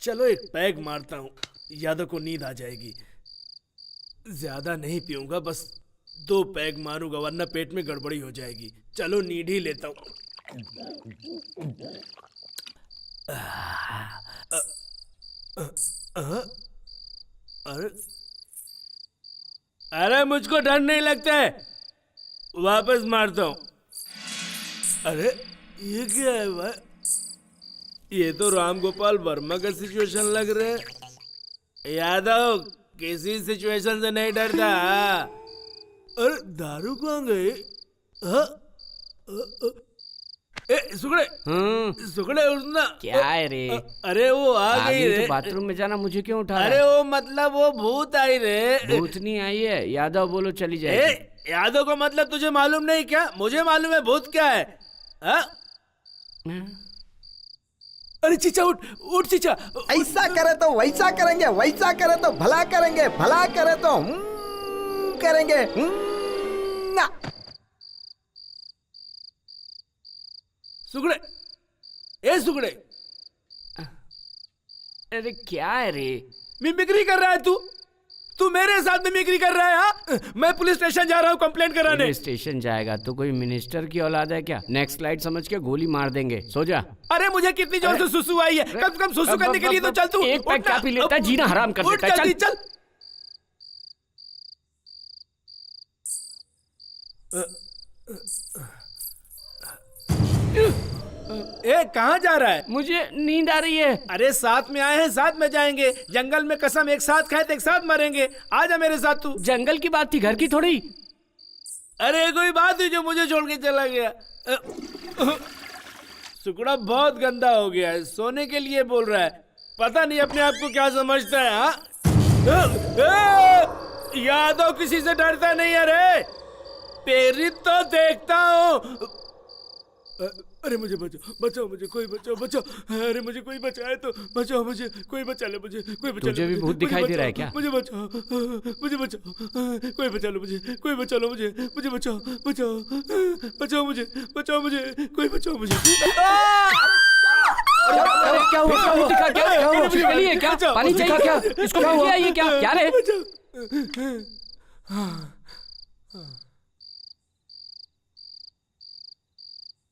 चलो एक पैग मारता हूँ, यादव को नींद आ जाएगी। ज्यादा नहीं पीऊंगा, बस 2 पैग मारूंगा वरना पेट में गड़बड़ी हो जाएगी। चलो नींद ही लेता हूँ। अरे मुझको डर नहीं लगता है, वापस मारता हूँ। अरे ये क्या है भाई? ये तो राम गोपाल वर्मा का सिचुएशन लग रहा है। यादव किसी सिचुएशन से नहीं डरता। अरे दारू कहाँ गई? सुगड़े, सुगड़े उठना।
क्या है रे?
अरे वो आ गई रे।
तो बाथरूम में जाना, मुझे क्यों उठा?
अरे वो मतलब वो भूत आई रे।
भूत नहीं आई है, यादव बोलो चली जाए।
यादव का मतलब तुझे मालूम नहीं क्या? मुझे मालूम है भूत क्या है। अरे चीचा उठ, उठ चीचा।
ऐसा करे तो वैसा करेंगे, वैसा करे तो भला करेंगे, भला करे तो करेंगे। ना।
सुगड़े, ए सुगड़े।
अरे क्या है रे?
मिमिक्री कर रहा है तू? तू मेरे साथ मिमिक्री कर रहा है? हाँ? मैं पुलिस स्टेशन जा रहा हूँ कंप्लेंट कराने।
पुलिस स्टेशन जाएगा तो कोई मिनिस्टर की औलाद है क्या? नेक्स्ट स्लाइड समझ के गोली मार देंगे, सो जा।
अरे मुझे कितनी जोर से सुसु आई है, कम से कम सुसु करने के लिए तो चल तू।
एक पैक क्या पी लेता है, जीना हराम कर देता है।
जल्दी चल। ए कहाँ जा रहा है?
मुझे नींद आ रही है।
अरे साथ में आए हैं, साथ में जाएंगे। जंगल में कसम एक साथ खाए तो एक साथ मरेंगे। आजा मेरे साथ तू।
जंगल की बात थी, घर की थोड़ी।
अरे कोई बात हुई जो मुझे छोड़ के चला गया। सुकड़ा बहुत गंदा हो गया है, सोने के लिए बोल रहा है। पता नहीं अपने आप को क्या समझता है। हाँ यादव किसी से डरता नहीं है रे। प्रेरित तो देखता हूँ। अरे मुझे बचाओ, बचाओ मुझे, कोई बचाओ, बचाओ। अरे मुझे कोई बचाए तो बचाओ, मुझे कोई बचा ले, मुझे कोई बचा ले।
तुझे भी भूत दिखाई दे रहा है क्या?
मुझे बचाओ, मुझे बचाओ, कोई बचा लो मुझे, कोई बचा लो मुझे, मुझे बचाओ, बचाओ, बचाओ मुझे, बचाओ मुझे, कोई बचाओ मुझे।
अरे क्या हुआ? क्या चलिए, क्या पानी चाहिए क्या? इसको क्या ये क्या क्या रे?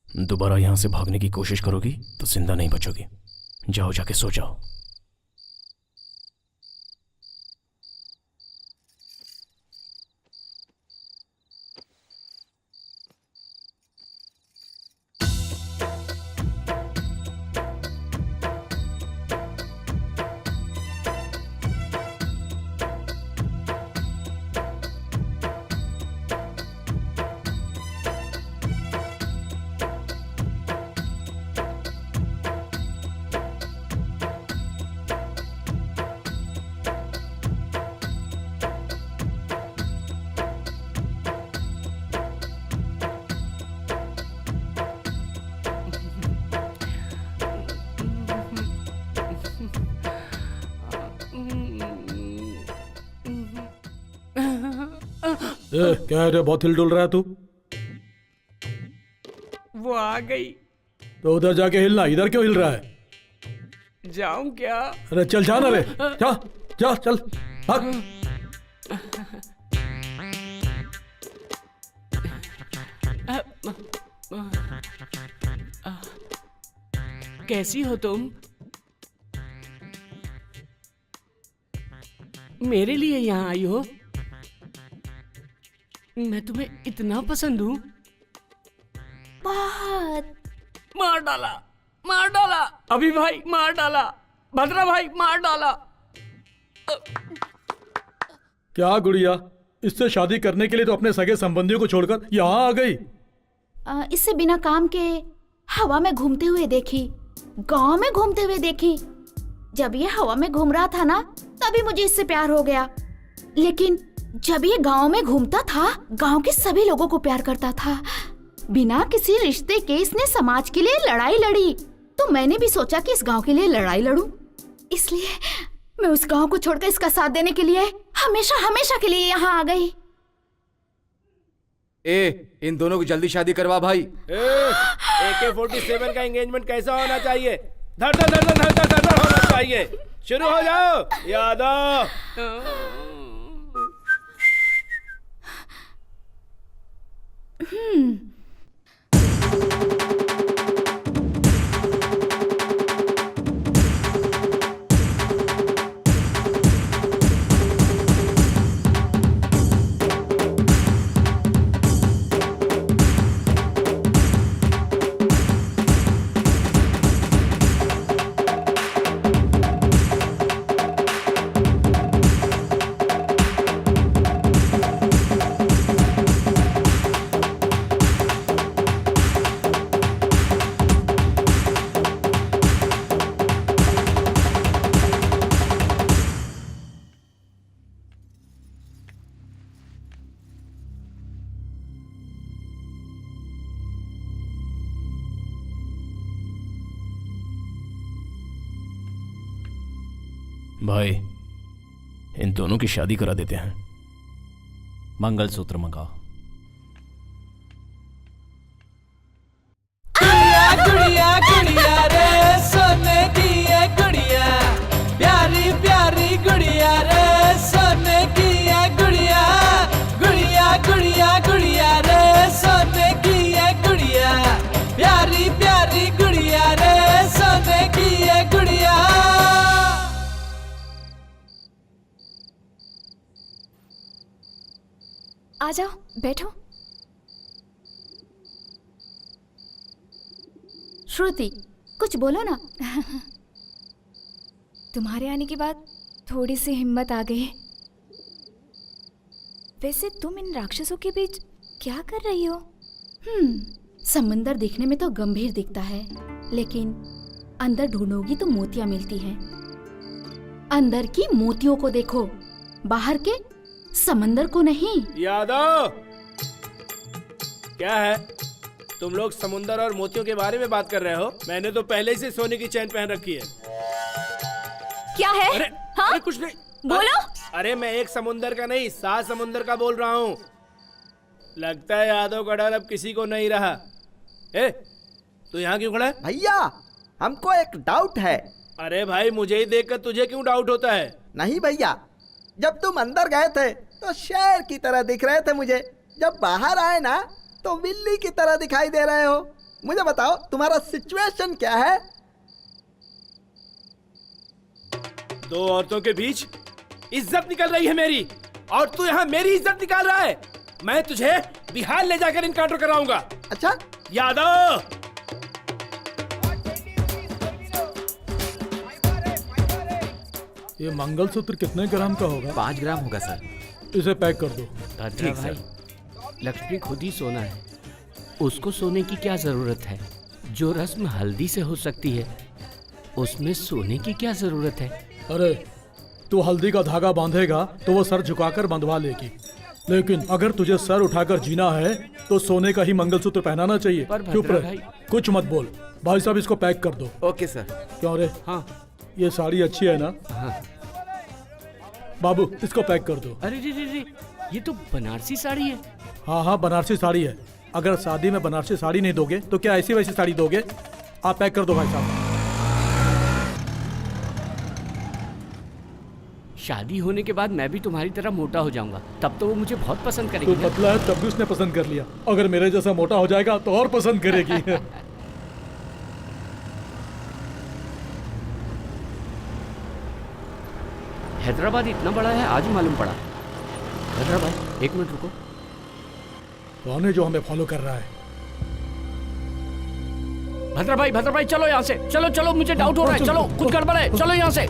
दोबारा यहां से भागने की कोशिश करोगी तो जिंदा नहीं बचोगी। जाओ, जाके सो जाओ।
क्या है, बहुत हिल डुल रहा है तू?
वो आ गई।
तो उधर जाके हिलना, इधर क्यों हिल रहा है?
जाऊं क्या?
अरे चल जाना रे, जा जा चल भाग।
कैसी हो तुम? मेरे लिए यहाँ आई हो? मैं तुम्हें इतना पसंद हूँ?
बहुत।
मार डाला, मार डाला, अभी भाई मार डाला, भद्रा भाई मार डाला।
क्या गुड़िया, इससे शादी करने के लिए तो अपने सगे संबंधियों को छोड़कर यहाँ आ गई?
इससे बिना काम के हवा में घूमते हुए देखी, गांव में घूमते हुए देखी। जब ये हवा में घूम रहा था ना, तभी मुझे इससे प्यार हो गया। लेकिन जब ये गांव में घूमता था, गांव के सभी लोगों को प्यार करता था। बिना किसी रिश्ते के इसने समाज के लिए लड़ाई लड़ी, तो मैंने भी सोचा कि इस गांव के लिए लड़ाई लड़ूं। इसलिए मैं उस गांव को छोड़कर इसका साथ देने के लिए हमेशा हमेशा के लिए यहाँ आ गई।
इन दोनों की जल्दी शादी करवा भाई।
AK-47 का एंगेजमेंट कैसा होना चाहिए? धर धर धर धर धर धर होना चाहिए। शुरू हो जाओ यादव।
भाई, इन दोनों की शादी करा देते हैं।
मंगलसूत्र मंगाओ।
गुड़िया गुड़िया रे सोने की है गुड़िया, प्यारी प्यारी गुड़िया रे सोने की है गुड़िया, गुड़िया गुड़िया गुड़िया रे सोने की है गुड़िया, प्यारी प्यारी गुड़िया रे सोने की है गुड़िया।
आ जाओ, बैठो। श्रुति, कुछ बोलो ना। तुम्हारे आने के बाद थोड़ी सी हिम्मत आ गई। वैसे तुम इन राक्षसों के बीच क्या कर रही हो? समंदर देखने में तो गंभीर दिखता है, लेकिन अंदर ढूंढोगी तो मोतियां मिलती हैं। अंदर की मोतियों को देखो, बाहर के समंदर को नहीं।
यादव, क्या है? तुम लोग समुंदर और मोतियों के बारे में बात कर रहे हो? मैंने तो पहले से सोने की चैन पहन रखी है।
क्या है?
अरे,
हाँ?
अरे कुछ नहीं।
बोलो।
अरे मैं एक समुंदर का नहीं, 7 समुंदर का बोल रहा हूँ। लगता है यादव का डर अब किसी को नहीं रहा। ए, तू यहाँ क्यों खड़ा है?
भैया, हमको एक डाउट है।
अरे भाई, मुझे ही देखकर तुझे क्यों डाउट होता है?
नहीं भैया, जब तुम अंदर गए थे तो शेर की तरह दिख रहे थे मुझे, जब बाहर आए ना तो बिल्ली की तरह दिखाई दे रहे हो। मुझे बताओ तुम्हारा सिचुएशन क्या है?
2 औरतों के बीच इज्जत निकल रही है मेरी, और तू यहाँ मेरी इज्जत निकाल रहा है। मैं तुझे बिहार ले जाकर इनकाउंटर कराऊंगा।
अच्छा
यादव,
ये मंगलसूत्र कितने ग्राम का होगा?
5 ग्राम होगा सर।
इसे पैक कर दो।
ठीक भाई, लक्ष्मी खुद ही सोना है, उसको सोने की क्या जरूरत है? जो रस्म हल्दी से हो सकती है, उसमें सोने की क्या जरूरत है?
अरे तू हल्दी का धागा बांधेगा तो वो सर झुकाकर बंधवा लेगी, लेकिन अगर तुझे सर उठाकर जीना है तो सोने का ही मंगलसूत्र पहनाना चाहिए। चुप रह, कुछ मत बोल। भाई साहब, इसको पैक कर दो।
Okay sir.
क्यों रे?
हाँ,
ये साड़ी अच्छी है ना?
हाँ।
बाबू, इसको पैक कर दो।
अरे रे, ये तो बनारसी साड़ी है।
हाँ हाँ, बनारसी साड़ी है। अगर शादी में बनारसी साड़ी नहीं दोगे तो क्या ऐसी वैसी साड़ी दोगे? आप पैक कर दो भाई साहब।
शादी होने के बाद मैं भी तुम्हारी तरह मोटा हो जाऊंगा, तब तो वो मुझे बहुत पसंद करेगी।
तू पतला है तब भी उसने पसंद कर लिया, अगर मेरे जैसा मोटा हो जाएगा तो और पसंद करेगी।
हैदराबाद इतना बड़ा है, आज ही मालूम पड़ा। हैदराबाद, 1 मिनट रुको।
कौन है जो हमें फॉलो कर रहा है?
भद्रा भाई चलो यहाँ से, चलो मुझे डाउट हो रहा है, चलो कुछ गड़बड़ है, चलो यहाँ से।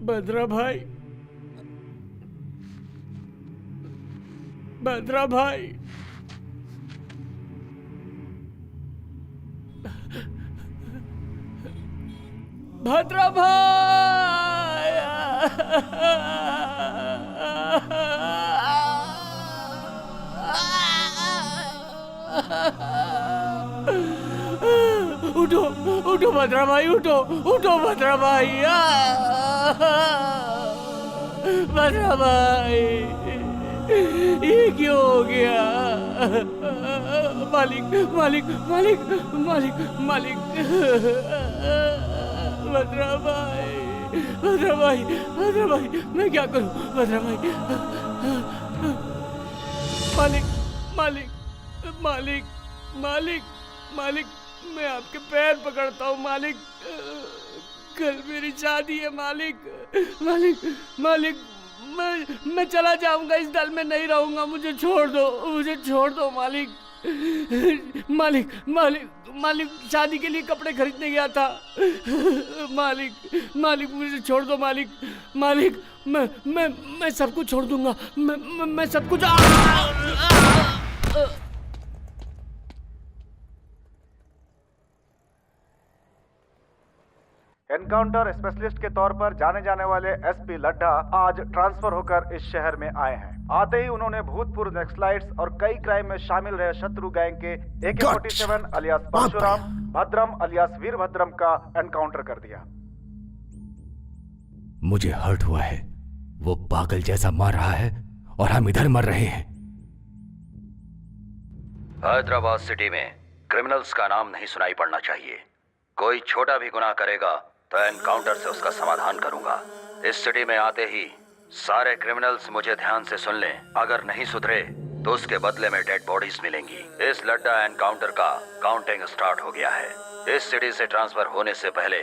भद्रा भाई, भद्रा भाई, भद्रा भाई, उठो उठो भद्रा भाई, उठो उठो भद्रा भाई। भद्रा भाई, ये क्यों हो गया? मालिक मालिक मालिक मालिक मालिक। भद्रा भाई, भद्रा भाई, भद्रा भाई, मैं क्या करूं? भद्रा भाई, मालिक मालिक मालिक मालिक मालिक, मैं आपके पैर पकड़ता हूँ मालिक। कल मेरी शादी है मालिक। मालिक मालिक, मैं चला जाऊंगा, इस दल में नहीं रहूंगा, मुझे छोड़ दो, मुझे छोड़ दो मालिक। मालिक मालिक मालिक, शादी के लिए कपड़े खरीदने गया था मालिक। मालिक मुझे छोड़ दो मालिक। मालिक मैं सब कुछ छोड़ दूंगा, मैं सब कुछ।
एनकाउंटर स्पेशलिस्ट के तौर पर जाने जाने वाले एसपी लड्ढा आज ट्रांसफर होकर इस शहर में आए हैं। आते ही उन्होंने भूतपूर्व नक्सलाइट्स और कई क्राइम में शामिल रहे शत्रु गैंग के AK-47 अलियास परशुराम, भद्रम अलियास वीरभद्रम का एनकाउंटर कर दिया।
मुझे हर्ट हुआ है, वो पागल जैसा मार रहा है और हम इधर मर रहे हैं।
हैदराबाद सिटी में क्रिमिनल्स का नाम नहीं सुनाई पड़ना चाहिए। कोई छोटा भी गुनाह करेगा तो एनकाउंटर से उसका समाधान करूंगा। इस सिटी में आते ही सारे क्रिमिनल्स मुझे ध्यान से सुन लें, अगर नहीं सुधरे तो उसके बदले में डेड बॉडीज मिलेंगी। इस लड्डा एनकाउंटर का काउंटिंग स्टार्ट हो गया है। इस सिटी से ट्रांसफर होने से पहले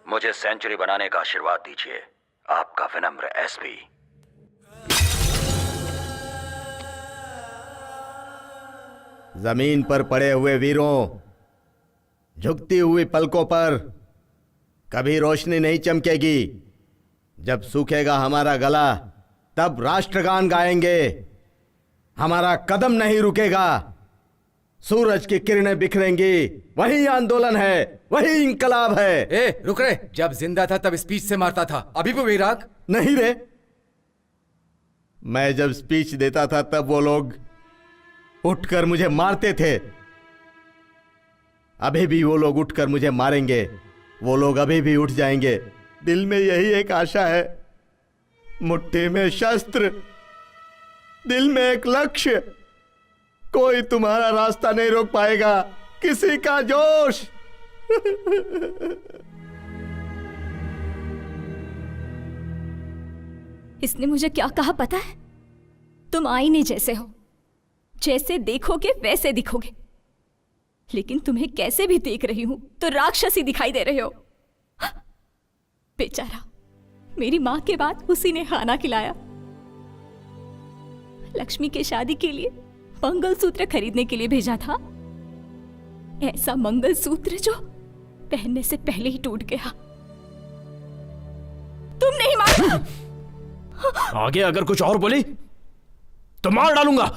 मुझे सेंचुरी बनाने का आशीर्वाद दीजिए। आपका विनम्र एसपी।
जमीन पर पड़े हुए वीरों, झुकती हुई पलकों पर कभी रोशनी नहीं चमकेगी। जब सूखेगा हमारा गला तब राष्ट्रगान गाएंगे। हमारा कदम नहीं रुकेगा। सूरज की किरणें बिखरेंगी, वही आंदोलन है, वही इंकलाब है।
ए, रुक रे। जब जिंदा था तब स्पीच से मारता था, अभी भी वही राग?
नहीं रे, मैं जब स्पीच देता था तब वो लोग उठकर मुझे मारते थे। अभी भी वो लोग उठकर मुझे मारेंगे। वो लोग अभी भी उठ जाएंगे। दिल में यही एक आशा है, मुट्ठी में शस्त्र, दिल में एक लक्ष्य। कोई तुम्हारा रास्ता नहीं रोक पाएगा, किसी का जोश।
इसने मुझे क्या कहा पता है? तुम आईने जैसे हो, जैसे देखोगे वैसे दिखोगे। लेकिन तुम्हें कैसे भी देख रही हूं तो राक्षसी दिखाई दे रहे हो। बेचारा, मेरी मां के बाद उसी ने खाना खिलाया। लक्ष्मी के शादी के लिए मंगलसूत्र खरीदने के लिए भेजा था। ऐसा मंगलसूत्र जो पहनने से पहले ही टूट गया। तुम नहीं मार।
आगे अगर कुछ और बोली तो मार डालूंगा।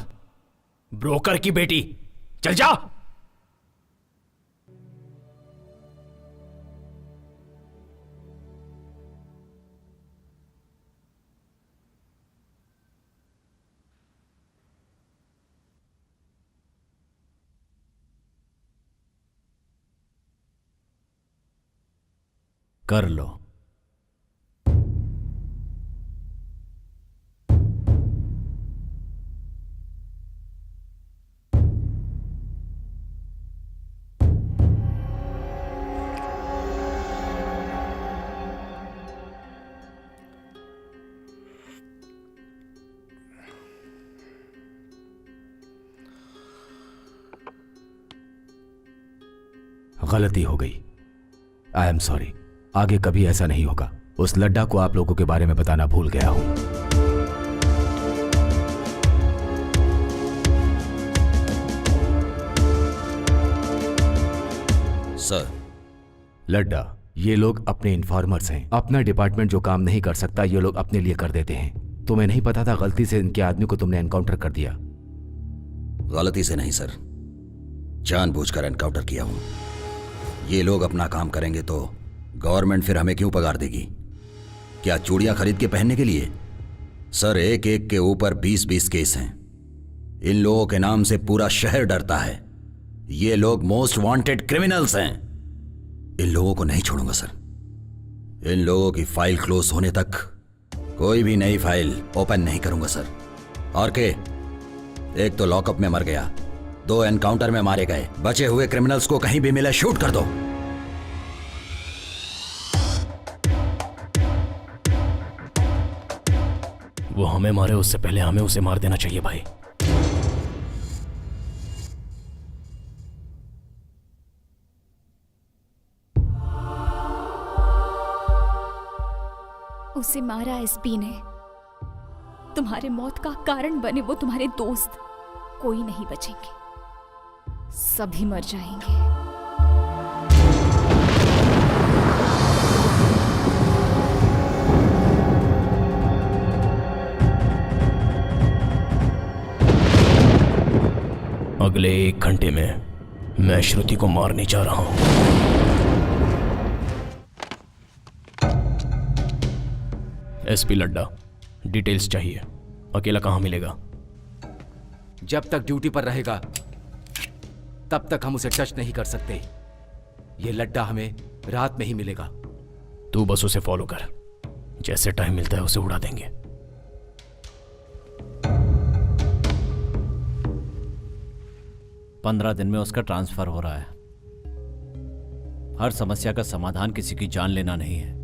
ब्रोकर की बेटी, चल जा।
कर लो। गलती हो गई, आई एम सॉरी। आगे कभी ऐसा नहीं होगा। उस लड्डा को आप लोगों के बारे में बताना भूल गया हूं।
सर।
लड्डा, ये लोग अपने इन्फॉर्मर्स हैं। अपना डिपार्टमेंट जो काम नहीं कर सकता ये लोग अपने लिए कर देते हैं। तुम्हें नहीं पता था गलती से इनके आदमी को तुमने एनकाउंटर कर दिया?
गलती से नहीं सर, जानबूझकर एनकाउंटर किया हूं। ये लोग अपना काम करेंगे तो गवर्नमेंट फिर हमें क्यों पगार देगी? क्या चूड़ियां खरीद के पहनने के लिए? सर, एक एक के ऊपर 20-20 केस हैं। इन लोगों के नाम से पूरा शहर डरता है। ये लोग मोस्ट वांटेड क्रिमिनल्स हैं। इन लोगों को नहीं छोड़ूंगा सर। इन लोगों की फाइल क्लोज होने तक कोई भी नई फाइल ओपन नहीं करूंगा सर। और के एक तो लॉकअप में मर गया, 2 एनकाउंटर में मारे गए, बचे हुए क्रिमिनल्स को कहीं भी मिले शूट कर दो।
वो हमें मारे उससे पहले हमें उसे मार देना चाहिए भाई।
उसे मारा एसपी ने। तुम्हारे मौत का कारण बने वो तुम्हारे दोस्त। कोई नहीं बचेंगे, सभी मर जाएंगे।
अगले 1 घंटे में मैं श्रुति को मारने जा रहा हूं। एसपी लड्डा, डिटेल्स चाहिए। अकेला कहां मिलेगा?
जब तक ड्यूटी पर रहेगा तब तक हम उसे टच नहीं कर सकते। ये लड्डा हमें रात में ही मिलेगा।
तू बस उसे फॉलो कर, जैसे टाइम मिलता है उसे उड़ा देंगे।
पंद्रह दिन में उसका ट्रांसफर हो रहा है। हर समस्या का समाधान किसी की जान लेना नहीं है।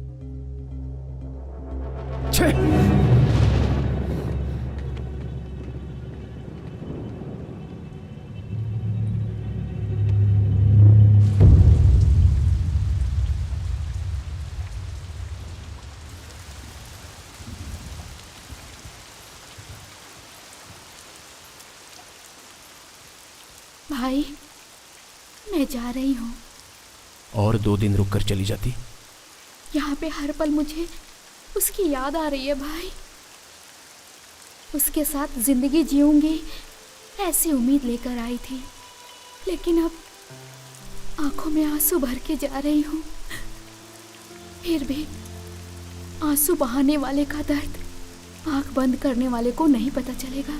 भाई, मैं जा रही हूँ।
और 2 दिन रुक कर चली जाती?
यहाँ पे हर पल मुझे उसकी याद आ रही है भाई। उसके साथ जिंदगी जीऊंगी ऐसी उम्मीद लेकर आई थी, लेकिन अब आंखों में आंसू भर के जा रही हूँ। फिर भी आंसू बहाने वाले का दर्द आंख बंद करने वाले को नहीं पता चलेगा।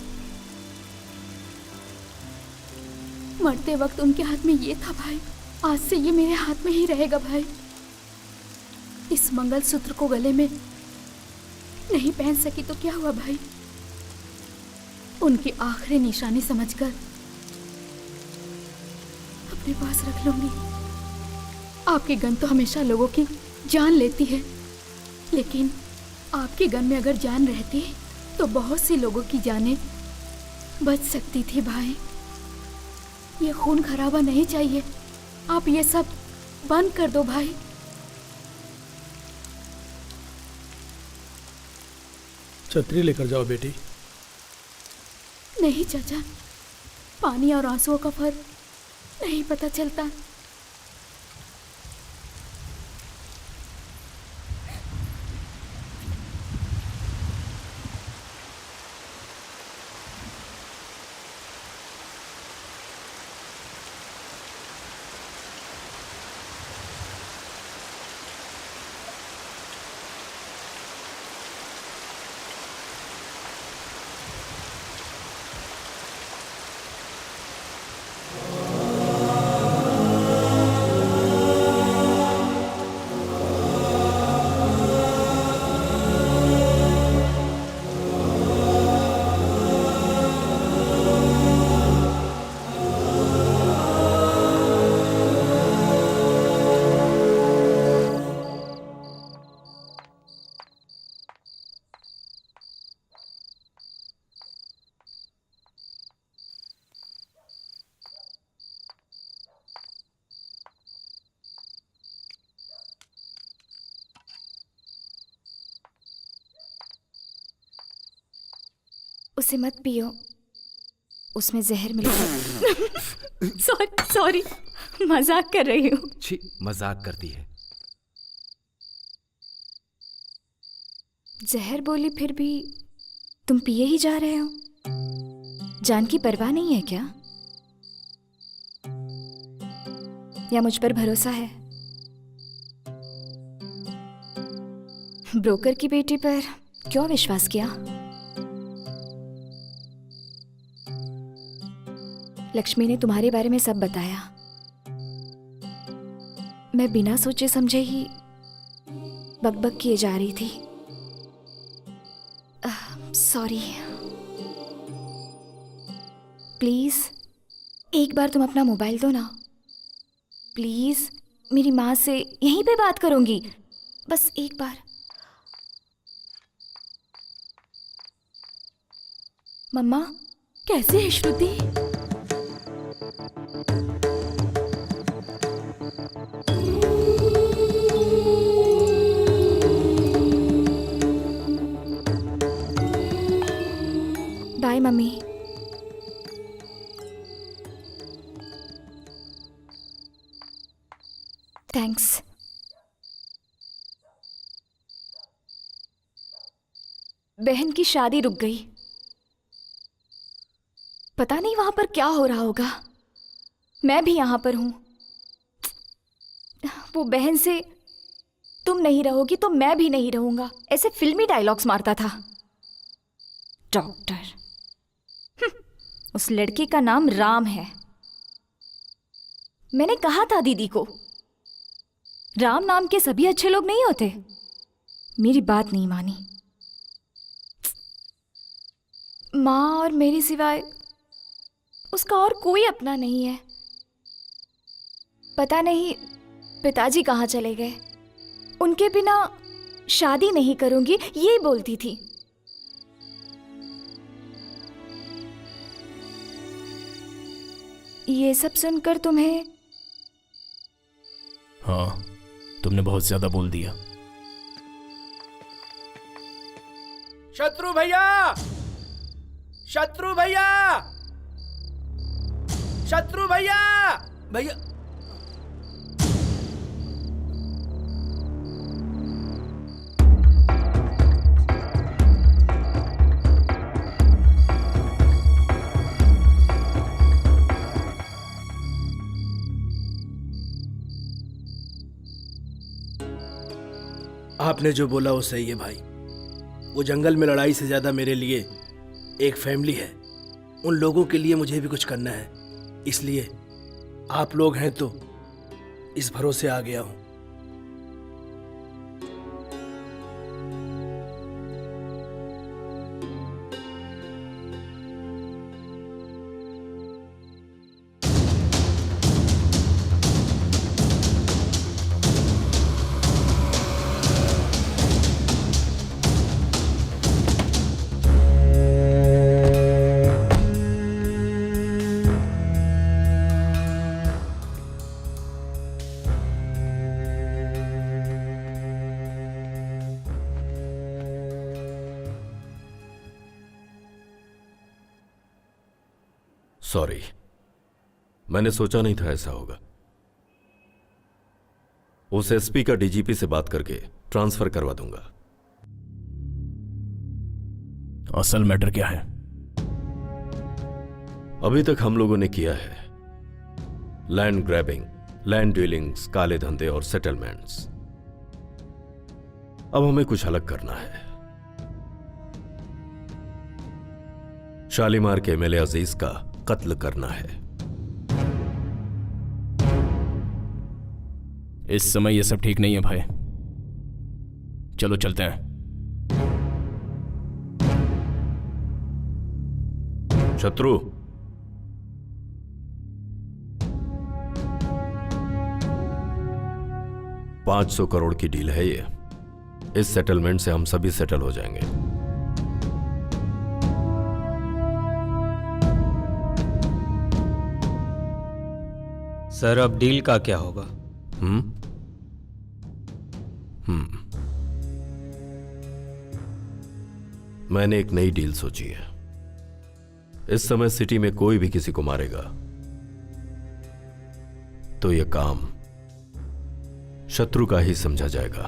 मरते वक्त उनके हाथ में ये था भाई, आज से ये मेरे हाथ में ही रहेगा भाई। इस मंगलसूत्र को गले में नहीं पहन सकी तो क्या हुआ भाई, उनकी आखिरी निशानी समझकर अपने पास रख लूंगी। आपकी गन तो हमेशा लोगों की जान लेती है, लेकिन आपकी गन में अगर जान रहती तो बहुत सी लोगों की जानें बच सकती थी भाई। ये खून खराबा नहीं चाहिए। आप ये सब बंद कर दो भाई।
छतरी लेकर जाओ बेटी।
नहीं चाचा, पानी और आंसुओं का फर्क नहीं पता चलता।
उसे मत पियो, उसमें जहर मिला।
सॉरी, मजाक कर रही हूँ।
छी, मजाक करती है।
जहर बोली फिर भी तुम पिए ही जा रहे हो। जान की परवाह नहीं है क्या? या मुझ पर भरोसा है? ब्रोकर की बेटी पर क्यों विश्वास किया? लक्ष्मी ने तुम्हारे बारे में सब बताया। मैं बिना सोचे समझे ही बकबक किए जा रही थी। सॉरी। प्लीज एक बार तुम अपना मोबाइल दो ना। प्लीज, मेरी माँ से यहीं पे बात करूंगी, बस एक बार। मम्मा
कैसे है श्रुति?
Bye mummy. थैंक्स। बहन की शादी रुक गई। पता नहीं वहां पर क्या हो रहा होगा। मैं भी यहां पर हूं। वो बहन से तुम नहीं रहोगी तो मैं भी नहीं रहूंगा, ऐसे फिल्मी डायलॉग्स मारता था। डॉक्टर। उस लड़के का नाम राम है। मैंने कहा था दीदी को, राम नाम के सभी अच्छे लोग नहीं होते। मेरी बात नहीं मानी। माँ और मेरे सिवाय उसका और कोई अपना नहीं है। पता नहीं पिताजी कहाँ चले गए। उनके बिना शादी नहीं करूंगी, ये बोलती थी। ये सब सुनकर तुम्हें?
हाँ, तुमने बहुत ज्यादा बोल दिया।
शत्रु भैया! शत्रु भैया! शत्रु भैया! भैया! आपने जो बोला वो सही है भाई। वो जंगल में लड़ाई से ज्यादा मेरे लिए एक फैमिली है। उन लोगों के लिए मुझे भी कुछ करना है, इसलिए आप लोग हैं तो इस भरोसे आ गया हूं।
सॉरी, मैंने सोचा नहीं था ऐसा होगा। उस एसपी का डीजीपी से बात करके ट्रांसफर करवा दूंगा।
असल मैटर क्या है?
अभी तक हम लोगों ने किया है लैंड ग्रैबिंग, लैंड डीलिंग्स, काले धंधे और सेटलमेंट्स। अब हमें कुछ अलग करना है। शालीमार के एमएलए अजीज का कत्ल करना है।
इस समय ये सब ठीक नहीं है भाई। चलो चलते हैं।
शत्रु, $500 करोड़ की डील है ये। इस सेटलमेंट से हम सभी सेटल हो जाएंगे।
सर, अब डील का क्या होगा?
मैंने एक नई डील सोची है। इस समय सिटी में कोई भी किसी को मारेगा तो यह काम शत्रु का ही समझा जाएगा।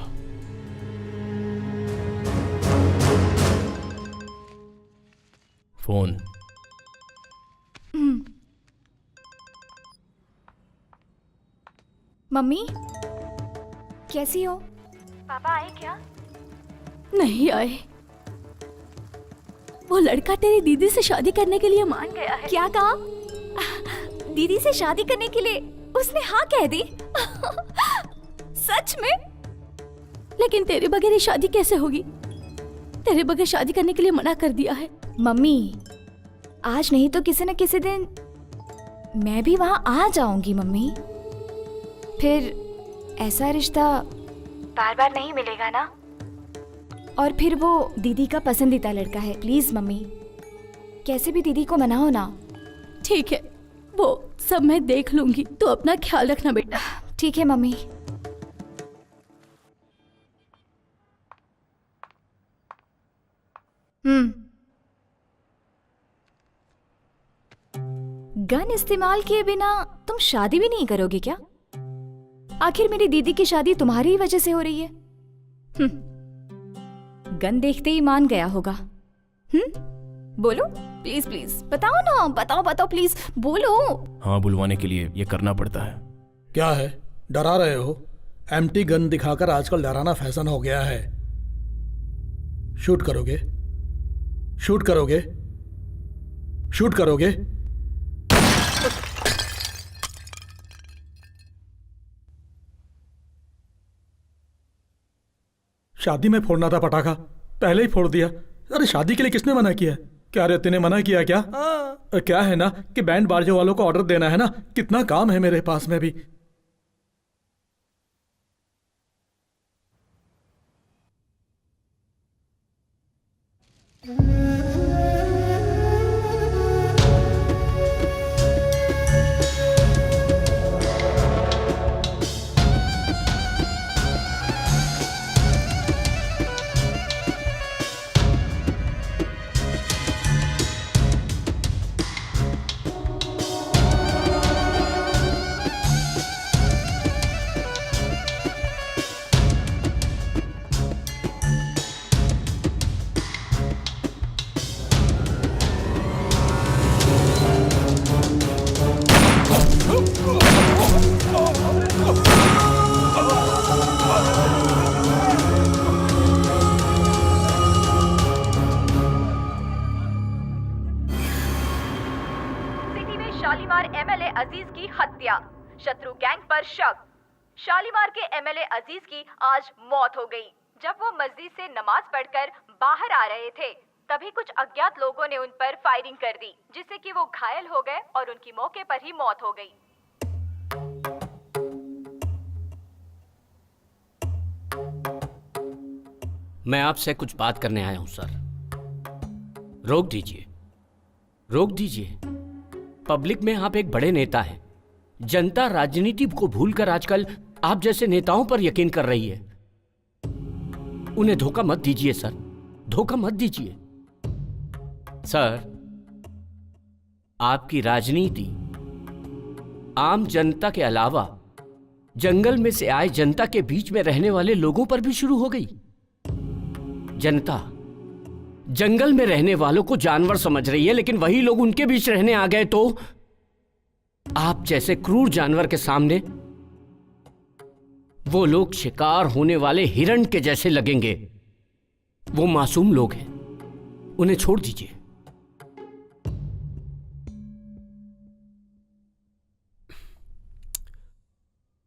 फोन।
मम्मी कैसी हो? पापा आए क्या?
नहीं आए। वो लड़का तेरी दीदी से शादी करने के लिए मान गया है।
क्या कहा? दीदी से शादी करने के लिए उसने हाँ कह दी?
सच में? लेकिन तेरे बगैर ये शादी कैसे होगी? तेरे बगैर शादी करने के लिए मना कर दिया है।
मम्मी, आज नहीं तो किसी न किसी दिन मैं भी वहां आ जाऊंगी मम्मी। फिर ऐसा रिश्ता बार बार नहीं मिलेगा ना। और फिर वो दीदी का पसंदीदा लड़का है। प्लीज मम्मी, कैसे भी दीदी को मनाओ ना।
ठीक है, वो सब मैं देख लूंगी। तो अपना ख्याल रखना बेटा।
ठीक है मम्मी। गन इस्तेमाल किए बिना तुम शादी भी नहीं करोगे क्या? आखिर मेरी दीदी की शादी तुम्हारी ही वजह से हो रही है। गन देखते ही मान गया होगा। बोलो प्लीज प्लीज, बताओ ना, बताओ बताओ प्लीज बोलो।
हाँ, बुलवाने के लिए ये करना पड़ता है।
क्या है, डरा रहे हो? एम्प्टी गन दिखाकर आजकल डराना फैशन हो गया है। शूट करोगे? शूट करोगे? शूट करोगे? शादी में फोड़ना था पटाखा, पहले ही फोड़ दिया। अरे शादी के लिए किसने मना किया? क्या रे, तूने मना किया क्या? क्या है ना कि बैंड बाजे वालों को ऑर्डर देना है ना, कितना काम है मेरे पास में भी।
शालीमार एमएलए अजीज की हत्या, शत्रु गैंग पर शक। शालीमार के एमएलए अजीज की आज मौत हो गई। जब वो मस्जिद से नमाज पढ़कर बाहर आ रहे थे, तभी कुछ अज्ञात लोगों ने उन पर फायरिंग कर दी, जिससे कि वो घायल हो गए और उनकी मौके पर ही मौत हो गई।
मैं आपसे कुछ बात करने आया हूं सर। रोक दीजिए, रोक दीजिए। पब्लिक में आप एक बड़े नेता हैं। जनता राजनीति को भूलकर आजकल आप जैसे नेताओं पर यकीन कर रही है। उन्हें धोखा मत दीजिए सर, धोखा मत दीजिए। सर, आपकी राजनीति आम जनता के अलावा जंगल में से आए जनता के बीच में रहने वाले लोगों पर भी शुरू हो गई। जनता जंगल में रहने वालों को जानवर समझ रही है, लेकिन वही लोग उनके बीच रहने आ गए तो आप जैसे क्रूर जानवर के सामने वो लोग शिकार होने वाले हिरण के जैसे लगेंगे। वो मासूम लोग हैं, उन्हें छोड़ दीजिए।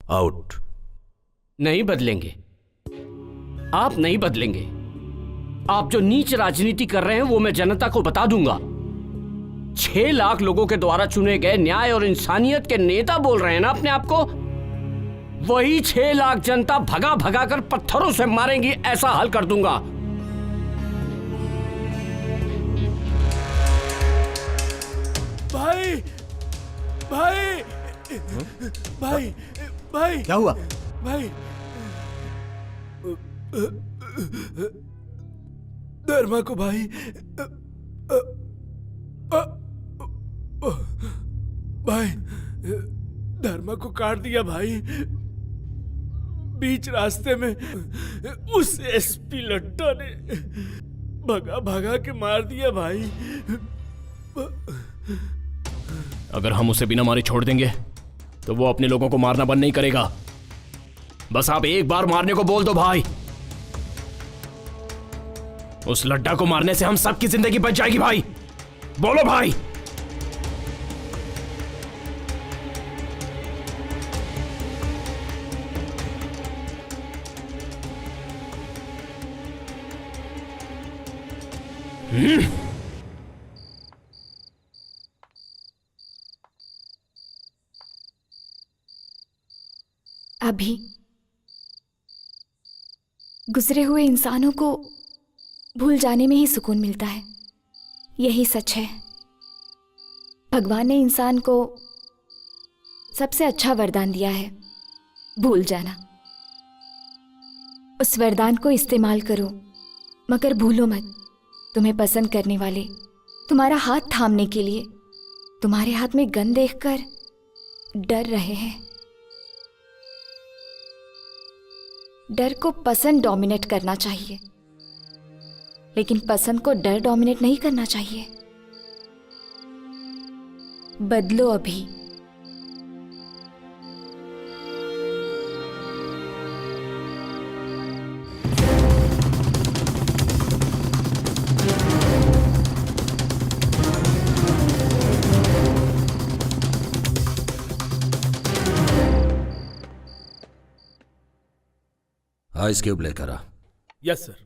आउट।
नहीं बदलेंगे, आप नहीं बदलेंगे। आप जो नीच राजनीति कर रहे हैं वो मैं जनता को बता दूंगा। 6 लाख लोगों के द्वारा चुने गए न्याय और इंसानियत के नेता बोल रहे हैं ना अपने आप को, वही 6 लाख जनता भगा भगा कर पत्थरों से मारेंगी, ऐसा हाल कर दूंगा।
भाई भाई भाई भाई,
क्या हुआ?
भाई, धर्मा को भाई, भाई धर्मा को काट दिया भाई, बीच रास्ते में। उस एसपी लट्टा ने भगा भगा के मार दिया भाई।
अगर हम उसे बिना मारे छोड़ देंगे तो वो अपने लोगों को मारना बंद नहीं करेगा। बस आप एक बार मारने को बोल दो भाई। उस लड्डा को मारने से हम सबकी जिंदगी बच जाएगी भाई। बोलो भाई।
अभी गुजरे हुए इंसानों को भूल जाने में ही सुकून मिलता है। यही सच है। भगवान ने इंसान को सबसे अच्छा वरदान दिया है, भूल जाना। उस वरदान को इस्तेमाल करो, मगर भूलो मत, तुम्हें पसंद करने वाले तुम्हारा हाथ थामने के लिए तुम्हारे हाथ में गन देखकर डर रहे हैं। डर को पसंद डोमिनेट करना चाहिए, लेकिन पसंद को डर डोमिनेट नहीं करना चाहिए। बदलो अभी।
आइस क्यूब लेकर आ।
Yes sir.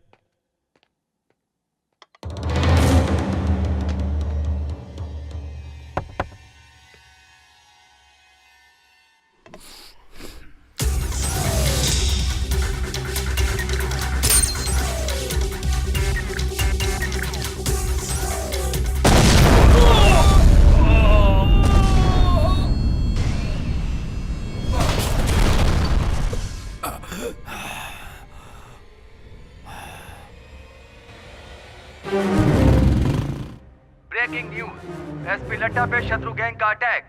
Breaking news, SP Ladda पे शत्रु गैंग का अटैक,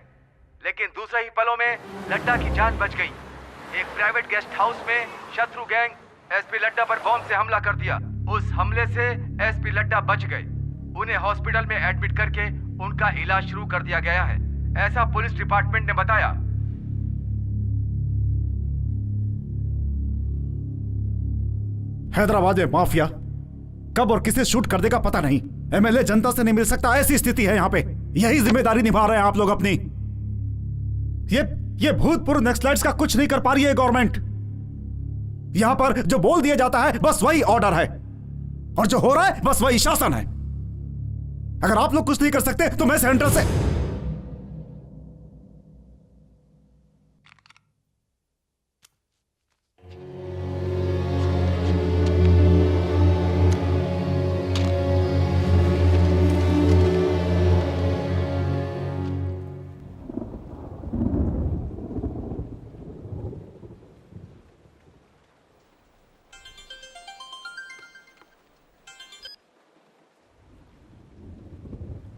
लेकिन दूसरे ही पलों में लड्डा की जान बच गई। एक प्राइवेट गेस्ट हाउस में शत्रु गैंग एसपी लड्डा पर बॉम्ब से हमला कर दिया। उस हमले से एसपी लड्डा बच गए। उन्हें हॉस्पिटल में एडमिट करके उनका इलाज शुरू कर दिया गया है, ऐसा पुलिस डिपार्टमेंट ने बताया।
हैदराबाद में माफिया कब और किसे शूट कर देगा पता नहीं। एमएलए जनता से नहीं मिल सकता, ऐसी स्थिति है यहाँ पे। यही जिम्मेदारी निभा रहे हैं आप लोग अपनी। ये भूतपूर्व नक्सलाइट्स का कुछ नहीं कर पा रही है गवर्नमेंट। यहां पर जो बोल दिया जाता है बस वही ऑर्डर है, और जो हो रहा है बस वही शासन है। अगर आप लोग कुछ नहीं कर सकते तो मैं सेंटर से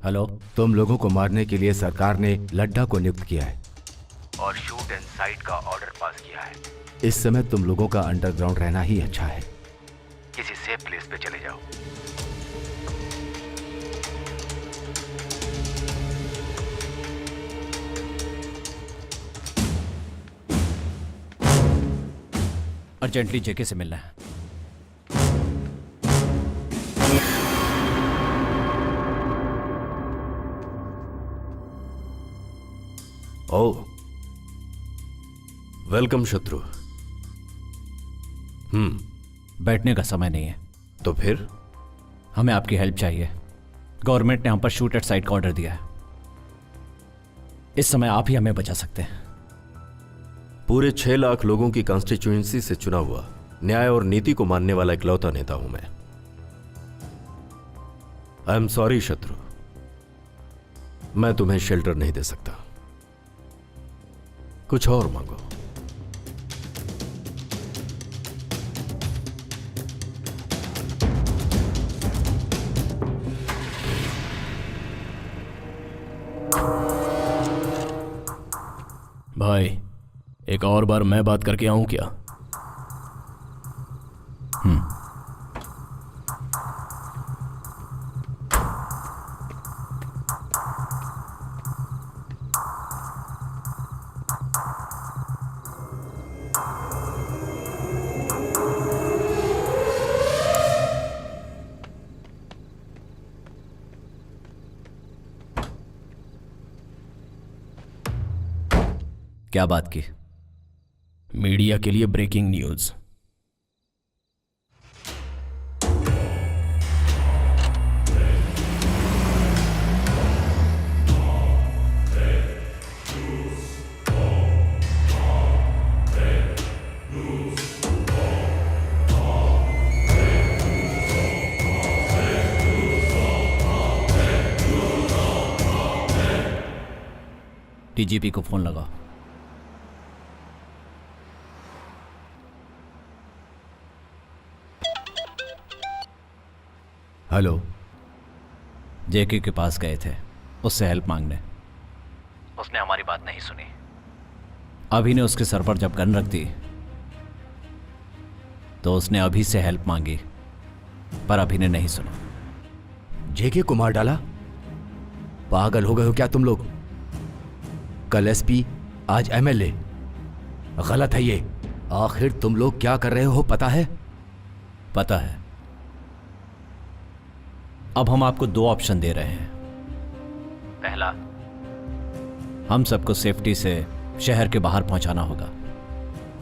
हेलो,
तुम लोगों को मारने के लिए सरकार ने लड्डा को नियुक्त किया है
और शूट एंड साइट का ऑर्डर पास किया है।
इस समय तुम लोगों का अंडरग्राउंड रहना ही अच्छा है।
किसी सेफ प्लेस पे चले जाओ।
अर्जेंटली जेके से मिलना है।
ओ, वेलकम शत्रु।
बैठने का समय नहीं है।
तो फिर
हमें आपकी हेल्प चाहिए। गवर्नमेंट ने हम पर शूट एट साइट का ऑर्डर दिया है। इस समय आप ही हमें बचा सकते हैं।
पूरे 6 लाख लोगों की कॉन्स्टिट्यूएंसी से चुना हुआ, न्याय और नीति को मानने वाला इकलौता नेता हूं मैं। आई एम सॉरी शत्रु, मैं तुम्हें शेल्टर नहीं दे सकता। कुछ और मांगो।
भाई, एक और बार मैं बात करके आऊं क्या?
क्या बात की?
मीडिया के लिए ब्रेकिंग न्यूज।
डीजीपी को फोन लगाओ।
हेलो।
जेके के पास गए थे उससे हेल्प मांगने। उसने हमारी बात नहीं सुनी। अभी ने उसके सर पर जब गन रख दी तो उसने अभी से हेल्प मांगी, पर अभी ने नहीं सुना।
जेके को मार डाला? पागल हो गए हो क्या तुम लोग? कल एसपी, आज एमएलए। गलत है ये। आखिर तुम लोग क्या कर रहे हो पता है?
पता है। अब हम आपको 2 ऑप्शन दे रहे हैं। पहला, हम सबको सेफ्टी से शहर के बाहर पहुंचाना होगा।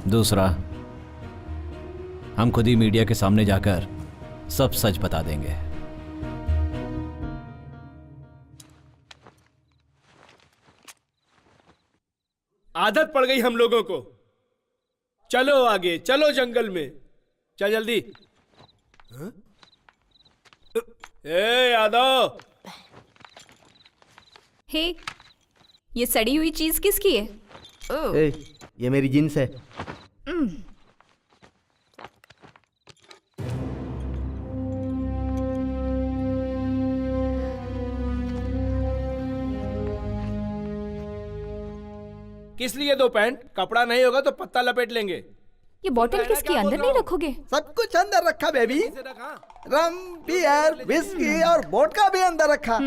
दूसरा, हम खुद ही मीडिया के सामने जाकर सब सच बता देंगे।
आदत पड़ गई हम लोगों को। चलो आगे, चलो जंगल में, चल जल्दी। हाँ? ए यादव।
हे, ये सड़ी हुई चीज किसकी है?
ए, ये मेरी जींस है।
किस लिए 2 पैंट? कपड़ा नहीं होगा तो पत्ता लपेट लेंगे।
ये बॉटल किसकी? अंदर नहीं रखोगे?
सब कुछ अंदर रखा बेबी। रम, बियर, विस्की और वोडका भी अंदर रखा।